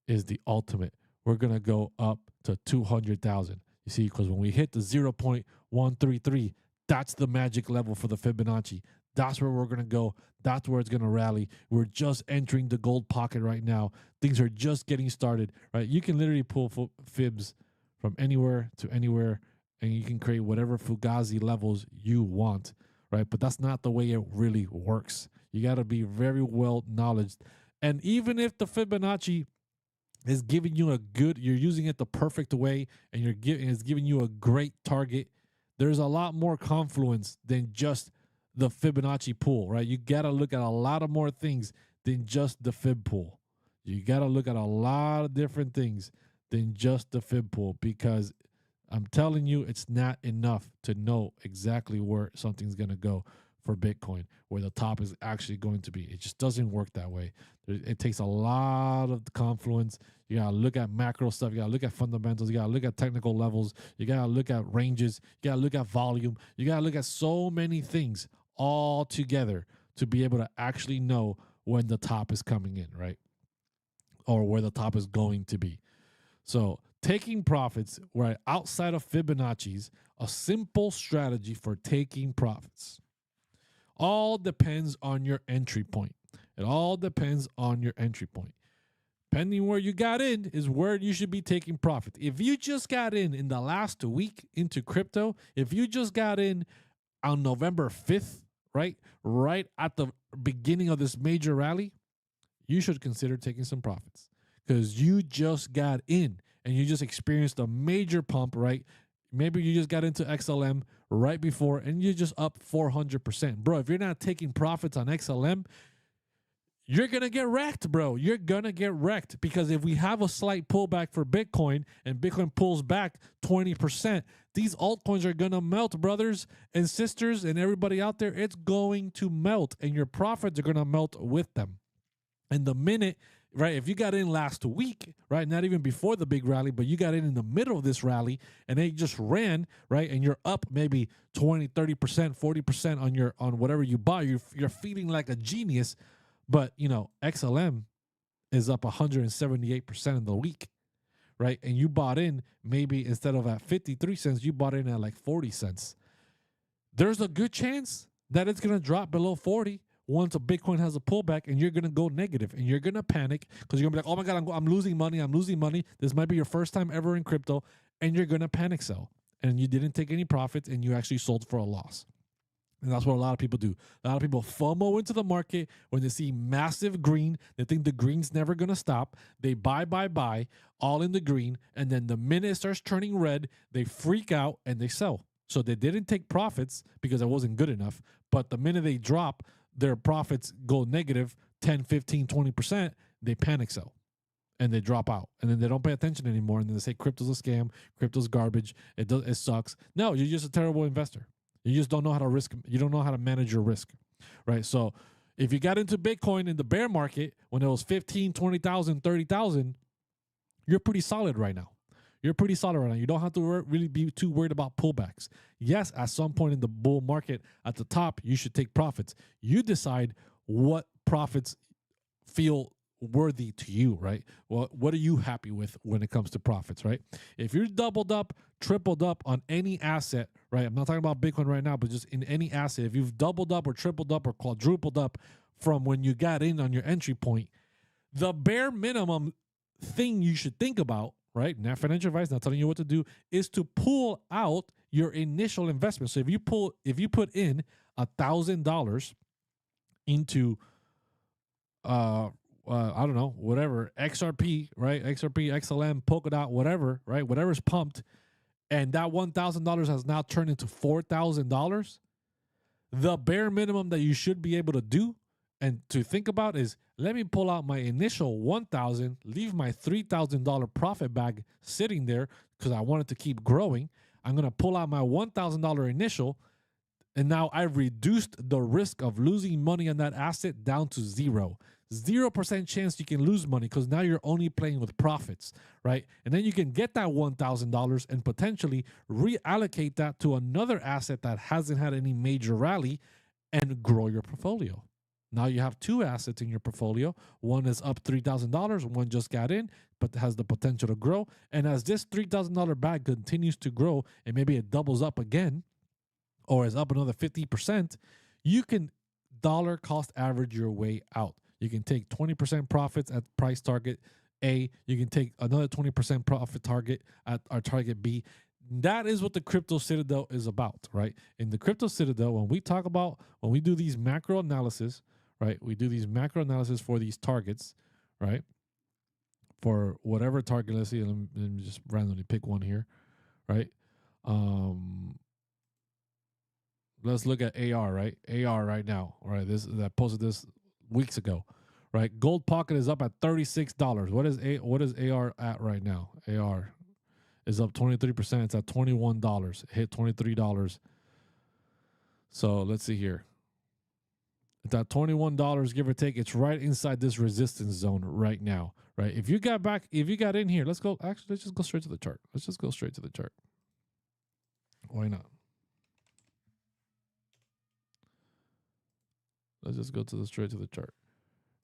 is the ultimate. We're going to go up to 200,000. You see, because when we hit the 0.133, that's the magic level for the Fibonacci. That's where we're going to go. That's where it's going to rally. We're just entering the gold pocket right now. Things are just getting started, right? You can literally pull fibs from anywhere to anywhere, and you can create whatever Fugazi levels you want, right? But that's not the way it really works. You got to be very well knowledged. And even if the Fibonacci is giving you you're using it the perfect way, and it's giving you a great target, there's a lot more confluence than just the Fibonacci pool, right? You got to look at a lot of more things than just the fib pool. You got to look at a lot of different things than just the fib pool, because I'm telling you, it's not enough to know exactly where something's going to go for Bitcoin, where the top is actually going to be. It just doesn't work that way. It takes a lot of confluence. You got to look at macro stuff. You got to look at fundamentals. You got to look at technical levels. You got to look at ranges. You got to look at volume. You got to look at so many things all together to be able to actually know when the top is coming in, right? Or where the top is going to be. So taking profits, right, outside of Fibonacci's, a simple strategy for taking profits. All depends on your entry point. It all depends on your entry point. Depending where you got in is where you should be taking profit. If you just got in the last week into crypto, if you just got in on November 5th, right at the beginning of this major rally, you should consider taking some profits, because you just got in and you just experienced a major pump, right? Maybe you just got into XLM right before and you're just up 400%. Bro, if you're not taking profits on XLM, you're going to get wrecked, bro. You're going to get wrecked, because if we have a slight pullback for Bitcoin and Bitcoin pulls back 20%, these altcoins are going to melt, brothers and sisters, and everybody out there. It's going to melt, and your profits are going to melt with them. And the minute, right, if you got in last week, right, not even before the big rally, but you got in the middle of this rally and they just ran, right, and you're up maybe 20, 30%, 40% on whatever you buy, you're feeling like a genius. But, XLM is up 178% in the week, right? And you bought in maybe instead of at 53 cents, you bought in at like 40 cents. There's a good chance that it's going to drop below 40 once a Bitcoin has a pullback, and you're going to go negative and you're going to panic because you're going to be like, oh my God, I'm losing money. I'm losing money. This might be your first time ever in crypto, and you're going to panic sell. And you didn't take any profits, and you actually sold for a loss. And that's what a lot of people do. A lot of people FOMO into the market when they see massive green. They think the green's never going to stop. They buy, all in the green. And then the minute it starts turning red, they freak out and they sell. So they didn't take profits because it wasn't good enough. But the minute they drop, their profits go negative 10, 15, 20%, they panic sell. And they drop out. And then they don't pay attention anymore. And then they say crypto's a scam, crypto's garbage, it sucks. No, you're just a terrible investor. You just don't know how to risk. You don't know how to manage your risk, right? So if you got into Bitcoin in the bear market when it was 15, 20,000, 30,000, you're pretty solid right now. You're pretty solid right now. You don't have to really be too worried about pullbacks. Yes, at some point in the bull market at the top, you should take profits. You decide what profits feel worthy to you, right? Well, what are you happy with when it comes to profits, right? If you're doubled up, tripled up on any asset, right? I'm not talking about Bitcoin right now, but just in any asset, if you've doubled up or tripled up or quadrupled up from when you got in on your entry point, the bare minimum thing you should think about, right? Not financial advice, not telling you what to do, is to pull out your initial investment. So if you put in $1,000 into I don't know, whatever, XRP, right? XRP, XLM, Polkadot, whatever, right? Whatever's pumped, and that $1,000 has now turned into $4,000. The bare minimum that you should be able to do and to think about is, let me pull out my initial $1,000, leave my $3,000 profit bag sitting there because I wanted to keep growing. I'm going to pull out my $1,000 initial, and now I've reduced the risk of losing money on that asset down to 0% chance you can lose money because now you're only playing with profits, right? And then you can get that $1,000 and potentially reallocate that to another asset that hasn't had any major rally and grow your portfolio. Now you have two assets in your portfolio. One is up $3,000. One just got in, but has the potential to grow. And as this $3,000 bag continues to grow and maybe it doubles up again or is up another 50%, you can dollar cost average your way out. You can take 20% profits at price target A. You can take another 20% profit target at our target B. That is what the Crypto Citadel is about, right? In the Crypto Citadel, when we do these macro analysis, right? We do these macro analysis for these targets, right? For whatever target, let's see, let me just randomly pick one here, right? Let's look at AR, right? AR right now, all right? I posted this weeks ago, right? Gold Pocket is up at $36. What is AR at right now? AR is up 23%. It's at $21. It hit $23. So let's see here. It's at $21, give or take. It's right inside this resistance zone right now, right? If you got in here, let's just go straight to the chart. Let's just go straight to the chart. Why not? Let's just go straight to the chart.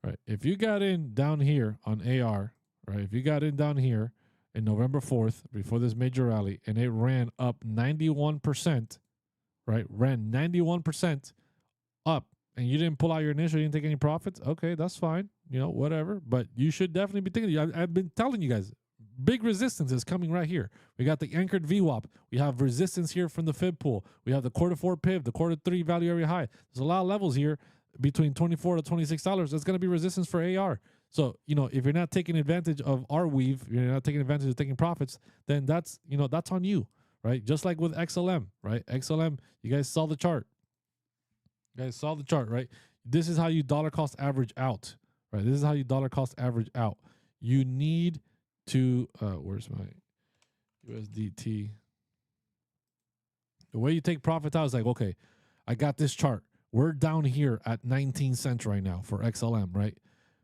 Right. If you got in down here on AR, right? If you got in down here in November 4th, before this major rally, and it ran up 91%, right? Ran 91% up, and you didn't pull out your initial, you didn't take any profits. Okay, that's fine. You know, whatever. But you should definitely be thinking. I've been telling you guys, big resistance is coming right here. We got the anchored VWAP. We have resistance here from the fib pool. We have the Q4 PIV, the Q3 value area high. There's a lot of levels here between $24 to $26. That's going to be resistance for AR. So, you know, if you're not taking advantage of our weave, you're not taking advantage of taking profits, then that's on you, right? Just like with XLM, right? XLM, you guys saw the chart. Right? This is how you dollar cost average out, right? This is how you dollar cost average out. You need to, where's my USDT? The way you take profits out is like, okay, I got this chart. We're down here at 19 cents right now for XLM, right?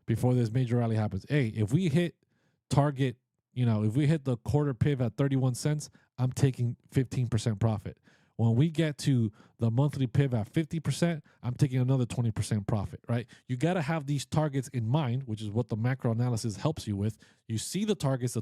Before this major rally happens. Hey, if we hit target, if we hit the quarter PIV at 31 cents, I'm taking 15% profit. When we get to the monthly pivot at 50%, I'm taking another 20% profit, right? You got to have these targets in mind, which is what the macro analysis helps you with. You see the targets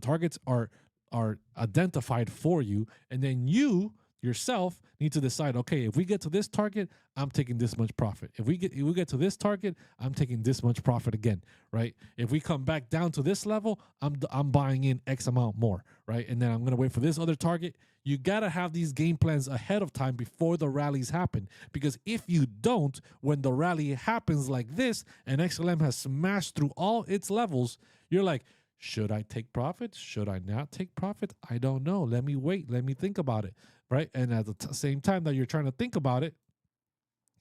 are identified for you, and then you yourself need to decide, okay, if we get to this target, I'm taking this much profit. If we get to this target, I'm taking this much profit again, right? If we come back down to this level, I'm buying in X amount more, right? And then I'm going to wait for this other target. You got to have these game plans ahead of time before the rallies happen, because if you don't, when the rally happens like this and XLM has smashed through all its levels, you're like, should I take profits? Should I not take profits? I don't know. Let me wait. Let me think about it, right? And at the same time that you're trying to think about it,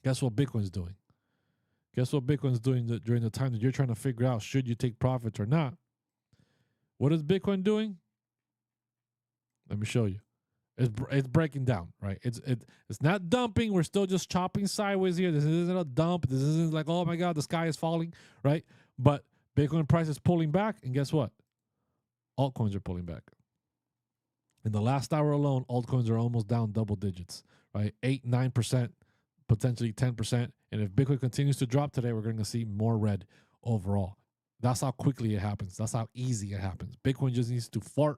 guess what Bitcoin's doing? Guess what Bitcoin's doing during the time that you're trying to figure out should you take profits or not? What is Bitcoin doing? Let me show you. It's breaking down, right? It's not dumping. We're still just chopping sideways here. This isn't a dump. This isn't like, oh my God, the sky is falling, right? But Bitcoin price is pulling back, and guess what? Altcoins are pulling back. In the last hour alone, altcoins are almost down double digits, right? 8, 9%, potentially 10%. And if Bitcoin continues to drop today, we're going to see more red overall. That's how quickly it happens. That's how easy it happens. Bitcoin just needs to fart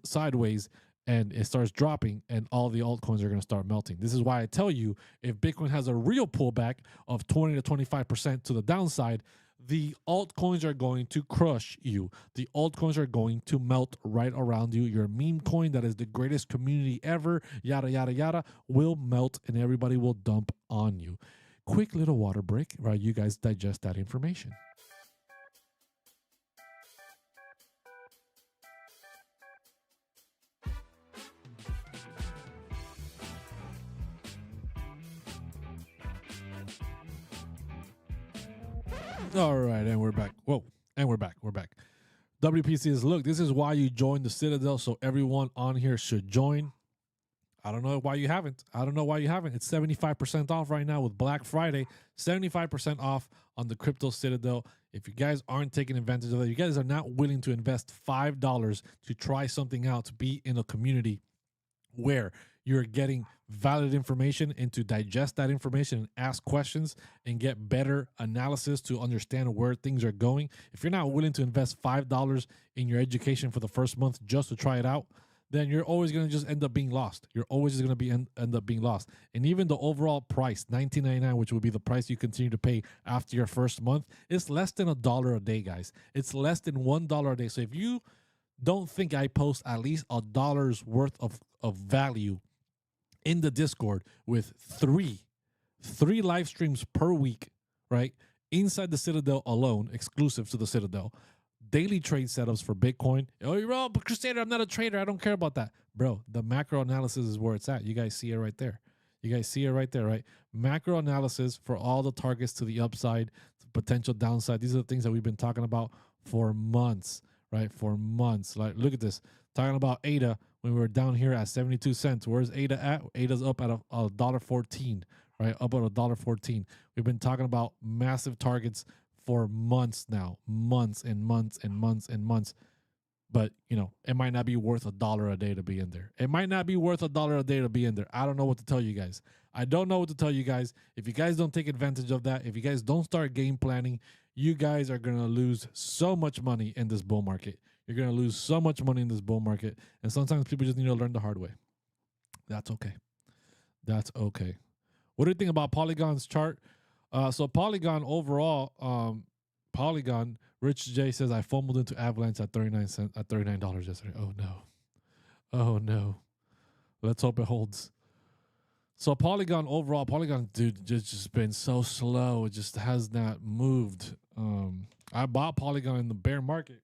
sideways, and it starts dropping, and all the altcoins are going to start melting. This is why I tell you, if Bitcoin has a real pullback of 20 to 25% to the downside, the altcoins are going to crush you. The altcoins are going to melt right around you. Your meme coin that is the greatest community ever, yada, yada, yada, will melt, and everybody will dump on you. Quick little water break while you guys digest that information. All right, and we're back. Whoa, and we're back. We're back. WP says, look, this is why you joined the Citadel, so everyone on here should join. I don't know why you haven't. It's 75% off right now with Black Friday, 75% off on the Crypto Citadel. If you guys aren't taking advantage of that, you guys are not willing to invest $5 to try something out, to be in a community where you're getting valid information and to digest that information and ask questions and get better analysis to understand where things are going. If you're not willing to invest $5 in your education for the first month just to try it out, then you're always going to just end up being lost. You're always just going to end up being lost. And even the overall price, $19.99, which will be the price you continue to pay after your first month, is less than $1 a day, guys. It's less than $1 a day. So if you don't think I post at least $1's worth of value in the Discord with three live streams per week, right? Inside the Citadel alone, exclusive to the Citadel, daily trade setups for Bitcoin. Oh, you're wrong, but Crusader, I'm not a trader. I don't care about that. Bro, the macro analysis is where it's at. You guys see it right there. Right? Macro analysis for all the targets to the upside, to potential downside. These are the things that we've been talking about for months, right? For months. Like, look at this. Talking about ADA when we were down here at 72 cents. Where's ADA at? ADA's up at $1.14, right? Up at $1.14. We've been talking about massive targets for months now, months and months and months and months. But, you know, it might not be worth $1 a day to be in there. It might not be worth $1 a day to be in there. I don't know what to tell you guys. If you guys don't take advantage of that, if you guys don't start game planning, you guys are going to lose so much money in this bull market. You're going to lose so much money in this bull market. And sometimes people just need to learn the hard way. That's okay. What do you think about Polygon's chart? So Polygon overall, Polygon, Rich J says, I fumbled into Avalanche at $39 yesterday. Oh no. Let's hope it holds. So Polygon overall, dude, just been so slow. It just has not moved. I bought Polygon in the bear market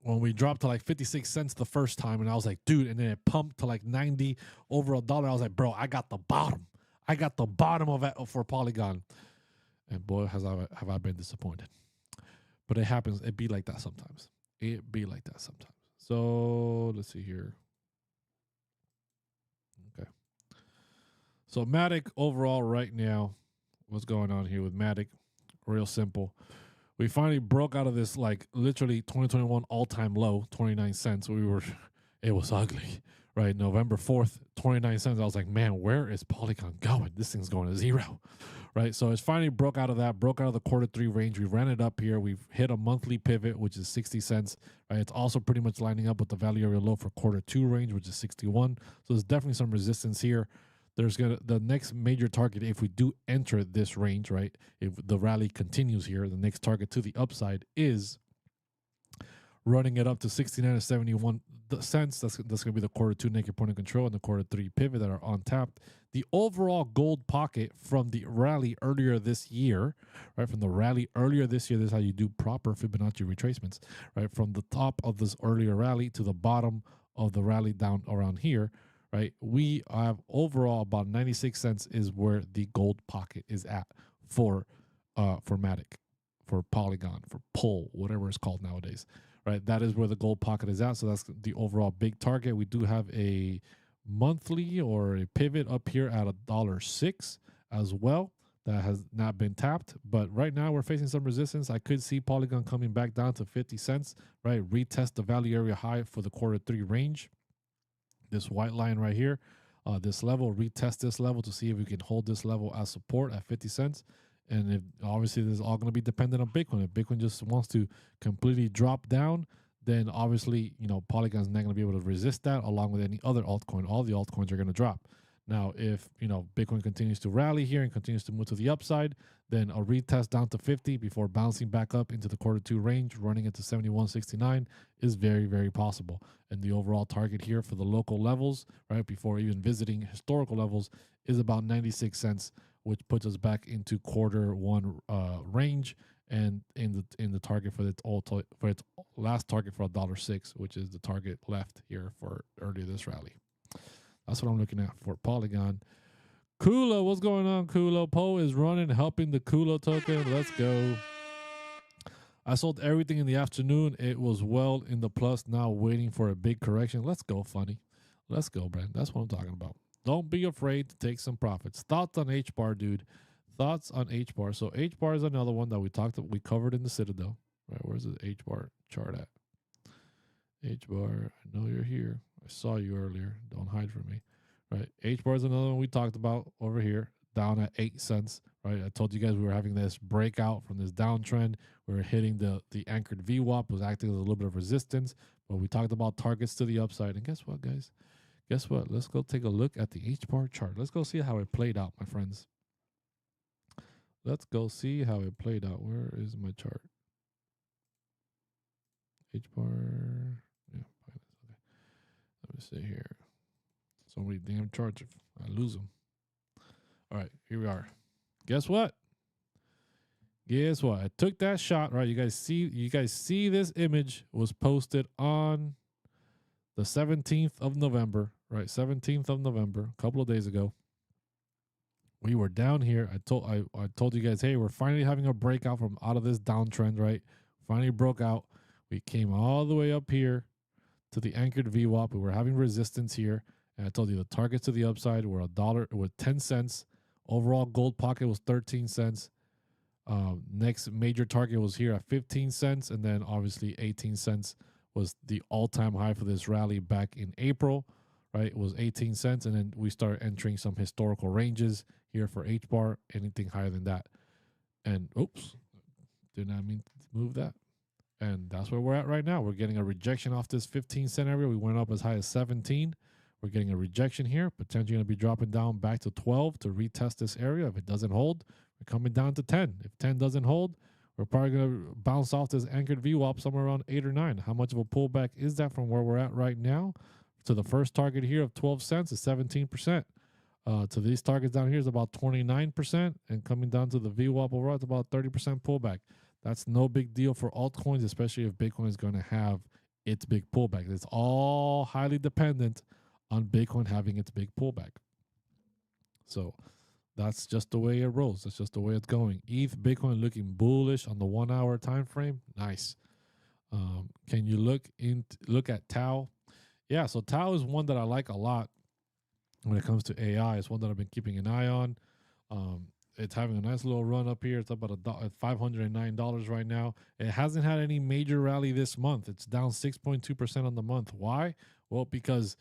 when we dropped to like 56 cents the first time, and I was like, dude, and then it pumped to like 90 over $1. I was like, bro, I got the bottom. Of it for Polygon. And boy, have I been disappointed. But it happens. It be like that sometimes. So let's see here. Okay. So Matic overall right now, what's going on here with Matic? Real simple. We finally broke out of this like literally 2021 all-time low, 29 cents. It was ugly, right? November 4th, 29 cents. I was like, man, where is Polygon going? This thing's going to zero, right? So it's finally broke out of that, broke out of the Q3 range. We ran it up here. We've hit a monthly pivot, which is 60 cents, right? It's also pretty much lining up with the value area low for Q2 range, which is 61. So there's definitely some resistance here. There's the next major target, if we do enter this range, right? If the rally continues here, the next target to the upside is running it up to 69 and 71 cents. That's going to be the Q2 naked point of control and the Q3 pivot that are untapped. The overall gold pocket from the rally earlier this year, right? From the rally earlier this year, this is how you do proper Fibonacci retracements, right? From the top of this earlier rally to the bottom of the rally down around here, right? We have overall about 96 cents is where the gold pocket is at for Matic, for Polygon, for Pull, whatever it's called nowadays. Right, that is where the gold pocket is at. So that's the overall big target. We do have a monthly or a pivot up here at $1.06 as well. That has not been tapped. But right now we're facing some resistance. I could see Polygon coming back down to 50 cents, right? Retest the value area high for the Q3 range. This white line right here, this level, retest this level to see if we can hold this level as support at 50 cents. And if obviously this is all going to be dependent on Bitcoin. If Bitcoin just wants to completely drop down, then obviously, Polygon's not going to be able to resist that along with any other altcoin. All the altcoins are going to drop. Now, if, Bitcoin continues to rally here and continues to move to the upside, then a retest down to 50 before bouncing back up into the Q2 range, running into 71.69 is very, very possible. And the overall target here for the local levels, right, before even visiting historical levels, is about 96 cents, which puts us back into Q1 range, and in the target for its last target for $1.06, which is the target left here for earlier this rally. That's what I'm looking at for Polygon. 𝗭𝗢𝗢𝗠𝗘𝗫, what's going on, 𝗭𝗢𝗢𝗢𝗠𝗘𝗫? Poe is running, helping the 𝗭𝗢𝗢𝗢𝗠𝗘𝗫 token. Let's go. I sold everything in the afternoon. It was well in the plus, now waiting for a big correction. Let's go, funny. Let's go, Brand. That's what I'm talking about. Don't be afraid to take some profits. Thoughts on Hbar, dude? Thoughts on Hbar? So Hbar is another one that we covered in the Citadel. Right, where's the Hbar chart at? Hbar, I know you're here. I saw you earlier. Don't hide from me. Right, Hbar is another one we talked about over here, down at 8 cents. Right, I told you guys we were having this breakout from this downtrend. We were hitting the anchored VWAP, was acting as a little bit of resistance, but we talked about targets to the upside. And guess what, guys? Guess what? Let's go take a look at the Hbar chart. Let's go see how it played out, my friends. Let's go see how it played out. Where is my chart? Hbar. Yeah, okay. Let me see here. So many damn charts. I lose them. All right, here we are. Guess what? Guess what? I took that shot, right? You guys see this image was posted on the 17th of November, right? 17th of November, a couple of days ago. We were down here. I told you guys, hey, we're finally having a breakout from out of this downtrend, right? Finally broke out. We came all the way up here to the anchored VWAP. We were having resistance here. And I told you the targets to the upside were $1 with 10 cents. Overall gold pocket was 13 cents. Next major target was here at 15 cents. And then obviously 18 cents was the all-time high for this rally back in April, right? It was 18 cents. And then we started entering some historical ranges here for Hbar, anything higher than that. And oops, did not mean to move that. And that's where we're at right now. We're getting a rejection off this 15-cent area. We went up as high as 17. We're getting a rejection here, potentially going to be dropping down back to 12 to retest this area. If it doesn't hold, we're coming down to 10. If 10 doesn't hold, we're probably going to bounce off this anchored VWAP somewhere around 8 or 9. How much of a pullback is that from where we're at right now to the first target here of 12 cents is 17%. To these targets down here is about 29%, and coming down to the VWAP overall, it's about 30% pullback. That's no big deal for altcoins, especially if Bitcoin is going to have its big pullback. It's all highly dependent on Bitcoin having its big pullback. So that's just the way it rolls. That's just the way it's going. ETH, Bitcoin looking bullish on the 1 hour time frame. Nice. Can you look at Tau? Yeah, so Tau is one that I like a lot when it comes to AI. It's one that I've been keeping an eye on. It's having a nice little run up here. It's up at $509 right now. It hasn't had any major rally this month. It's down 6.2% on the month. Why? Well, because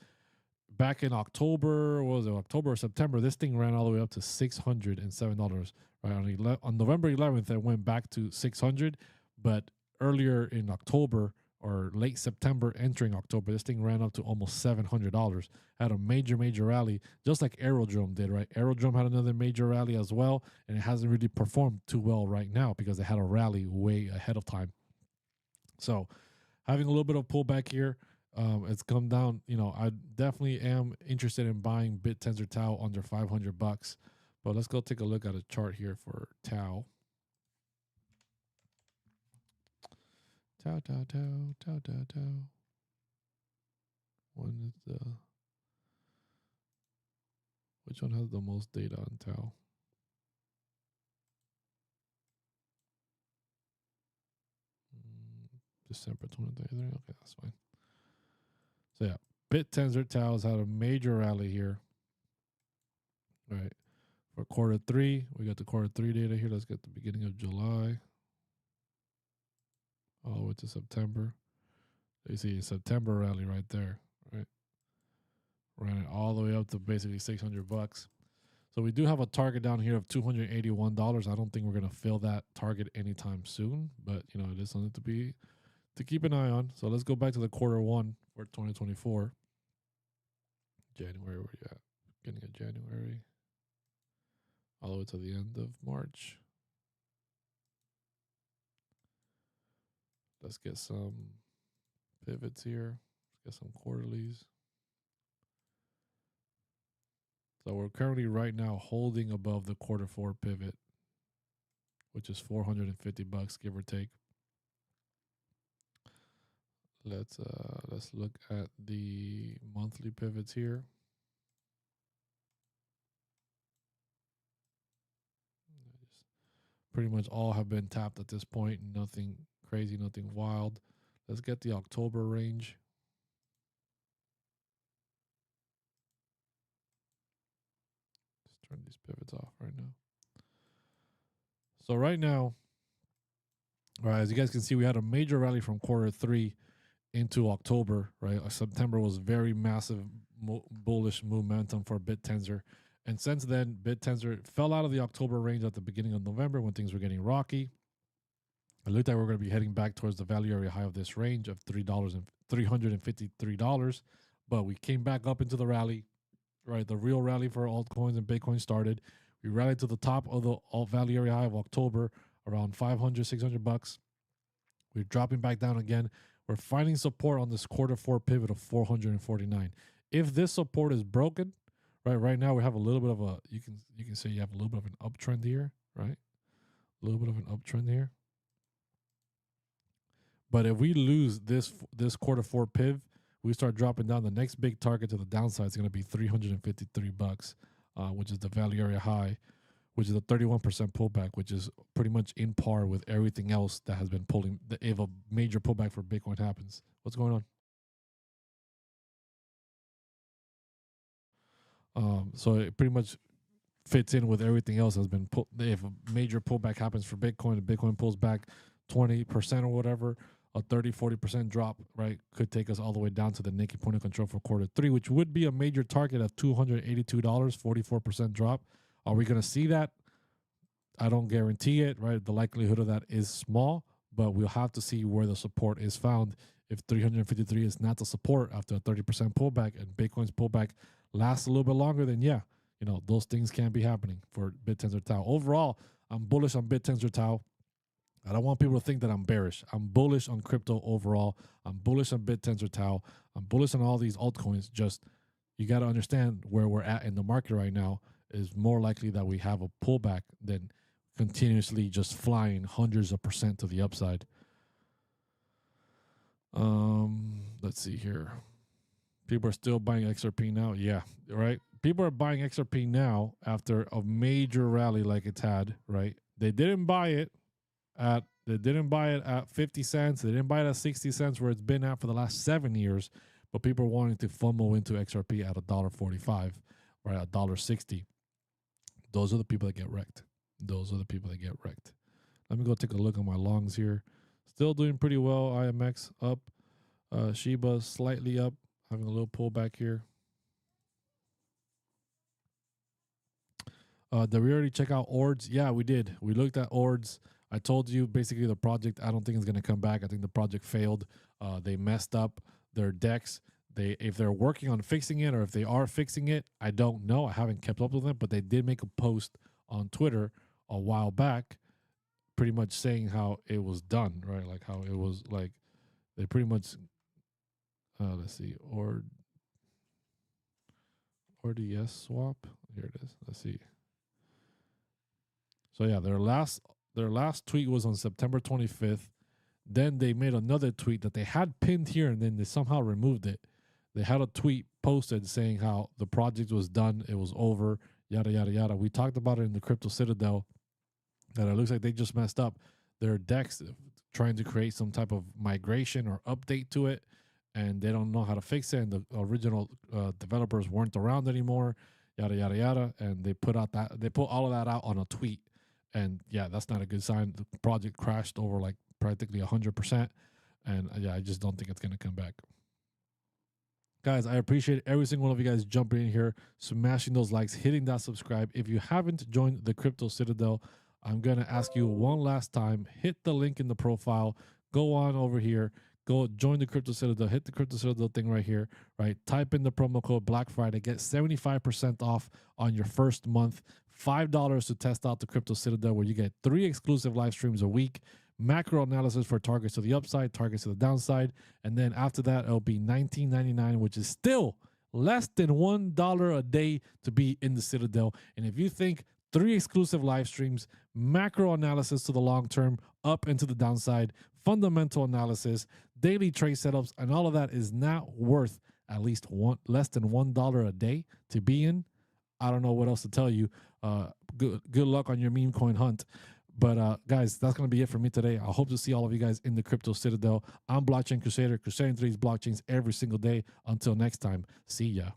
back in October, what was it, October or September, this thing ran all the way up to $607. Right on November 11th, it went back to 600, but earlier in October or late September, entering October, this thing ran up to almost $700. Had a major rally, just like Aerodrome did. Right, Aerodrome had another major rally as well, and it hasn't really performed too well right now because it had a rally way ahead of time. So having a little bit of pullback here. It's come down. You know, I definitely am interested in buying BitTensor Tau under $500. But let's go take a look at a chart here for Tau. Tau. When is the which one has the most data on Tau? December 2023. Okay, that's fine. So yeah, BitTensor Tau has had a major rally here. All right. For quarter three, we got the quarter three data here. Let's get the beginning of July all the way to September. You see a September rally right there, right? Ran it all the way up to basically $600. So we do have a target down here of $281. I don't think we're gonna fill that target anytime soon, but you know, it is something to keep an eye on. So let's go back to the quarter one for 2024. January, where you at? Beginning of January. All the way to the end of March. Let's get some pivots here. Let's get some quarterlies. So we're currently right now holding above the quarter four pivot, which is $450, give or take. Let's look at the monthly pivots here. Pretty much all have been tapped at this point. Nothing crazy, nothing wild. Let's get the October range. Let's turn these pivots off right now. So right now, all right, as you guys can see, we had a major rally from quarter three into October, right? September was very massive bullish momentum for BitTensor. And since then, BitTensor fell out of the October range at the beginning of November when things were getting rocky. It looked like we're going to be heading back towards the value area high of this range of $353. But we came back up into the rally, right? The real rally for altcoins and Bitcoin started. We rallied to the top of the alt value area high of October, around $500, $600. We're dropping back down again. We're finding support on this quarter four pivot of 449. If this support is broken, right now we have a little bit of a, you can say you have a little bit of an uptrend here, right? A little bit of an uptrend here. But if we lose this quarter four piv, we start dropping down. The next big target to the downside is going to be $353, which is the value area high, which is a 31% pullback, which is pretty much in par with everything else that has been pulling. If a major pullback for Bitcoin happens, what's going on? So it pretty much fits in with everything else has been put. If a major pullback happens for Bitcoin, and Bitcoin pulls back 20% or whatever, a 30-40% drop, right, could take us all the way down to the Nikkei point of control for quarter three, which would be a major target of $282, 44% drop. Are we going to see that? I don't guarantee it, right? The likelihood of that is small, but we'll have to see where the support is found. If 353 is not the support after a 30% pullback and Bitcoin's pullback lasts a little bit longer, then yeah, you know, those things can be happening for BitTensor Tau. Overall, I'm bullish on BitTensor Tau. I don't want people to think that I'm bearish. I'm bullish on crypto overall. I'm bullish on BitTensor Tau. I'm bullish on all these altcoins. Just you got to understand where we're at in the market right now is more likely that we have a pullback than continuously just flying hundreds of percent to the upside. Let's see here. People are still buying XRP now. Yeah, right. People are buying XRP now after a major rally like it's had, right? They didn't buy it at 50 cents. They didn't buy it at 60 cents where it's been at for the last 7 years. But people are wanting to FOMO into XRP at $1.45, right? $1.60. Those are the people that get wrecked. Those are the people that get wrecked. Let me go take a look at my longs here. Still doing pretty well. IMX up. Shiba slightly up. Having a little pullback here. Did we already check out Ords? Yeah, we did. We looked at Ords. I told you basically the project, I don't think it's going to come back. I think the project failed. They messed up their decks. If they're working on fixing it or if they are fixing it, I don't know. I haven't kept up with them, but they did make a post on Twitter a while back pretty much saying how it was done, right? Like how it was like they pretty much let's see, RDS swap. Here it is. Let's see. So yeah, their last tweet was on September 25th. Then they made another tweet that they had pinned here, and then they somehow removed it. They had a tweet posted saying how the project was done, it was over, yada yada yada. We talked about it in the Crypto Citadel that it looks like they just messed up their decks, trying to create some type of migration or update to it, and they don't know how to fix it. And the original developers weren't around anymore, yada yada yada. And they put all of that out on a tweet. And yeah, that's not a good sign. The project crashed over like practically 100%. And yeah, I just don't think it's going to come back. Guys, I appreciate every single one of you guys jumping in here, smashing those likes, hitting that subscribe. If you haven't joined the Crypto Citadel, I'm going to ask you one last time, hit the link in the profile, go on over here, go join the Crypto Citadel, hit the Crypto Citadel thing right here, right? Type in the promo code Black Friday, get 75% off on your first month, $5 to test out the Crypto Citadel, where you get 3 exclusive live streams a week, macro analysis for targets to the upside, targets to the downside, and then after that, it'll be $19.99, which is still less than $1 a day to be in the Citadel. And if you think 3 exclusive live streams, macro analysis to the long term, up and to the downside, fundamental analysis, daily trade setups, and all of that is not worth at least less than $1 a day to be in, I don't know what else to tell you. Good luck on your meme coin hunt. But guys, that's going to be it for me today. I hope to see all of you guys in the Crypto Citadel. I'm Blockchain Crusader, crusading through these blockchains every single day. Until next time, see ya.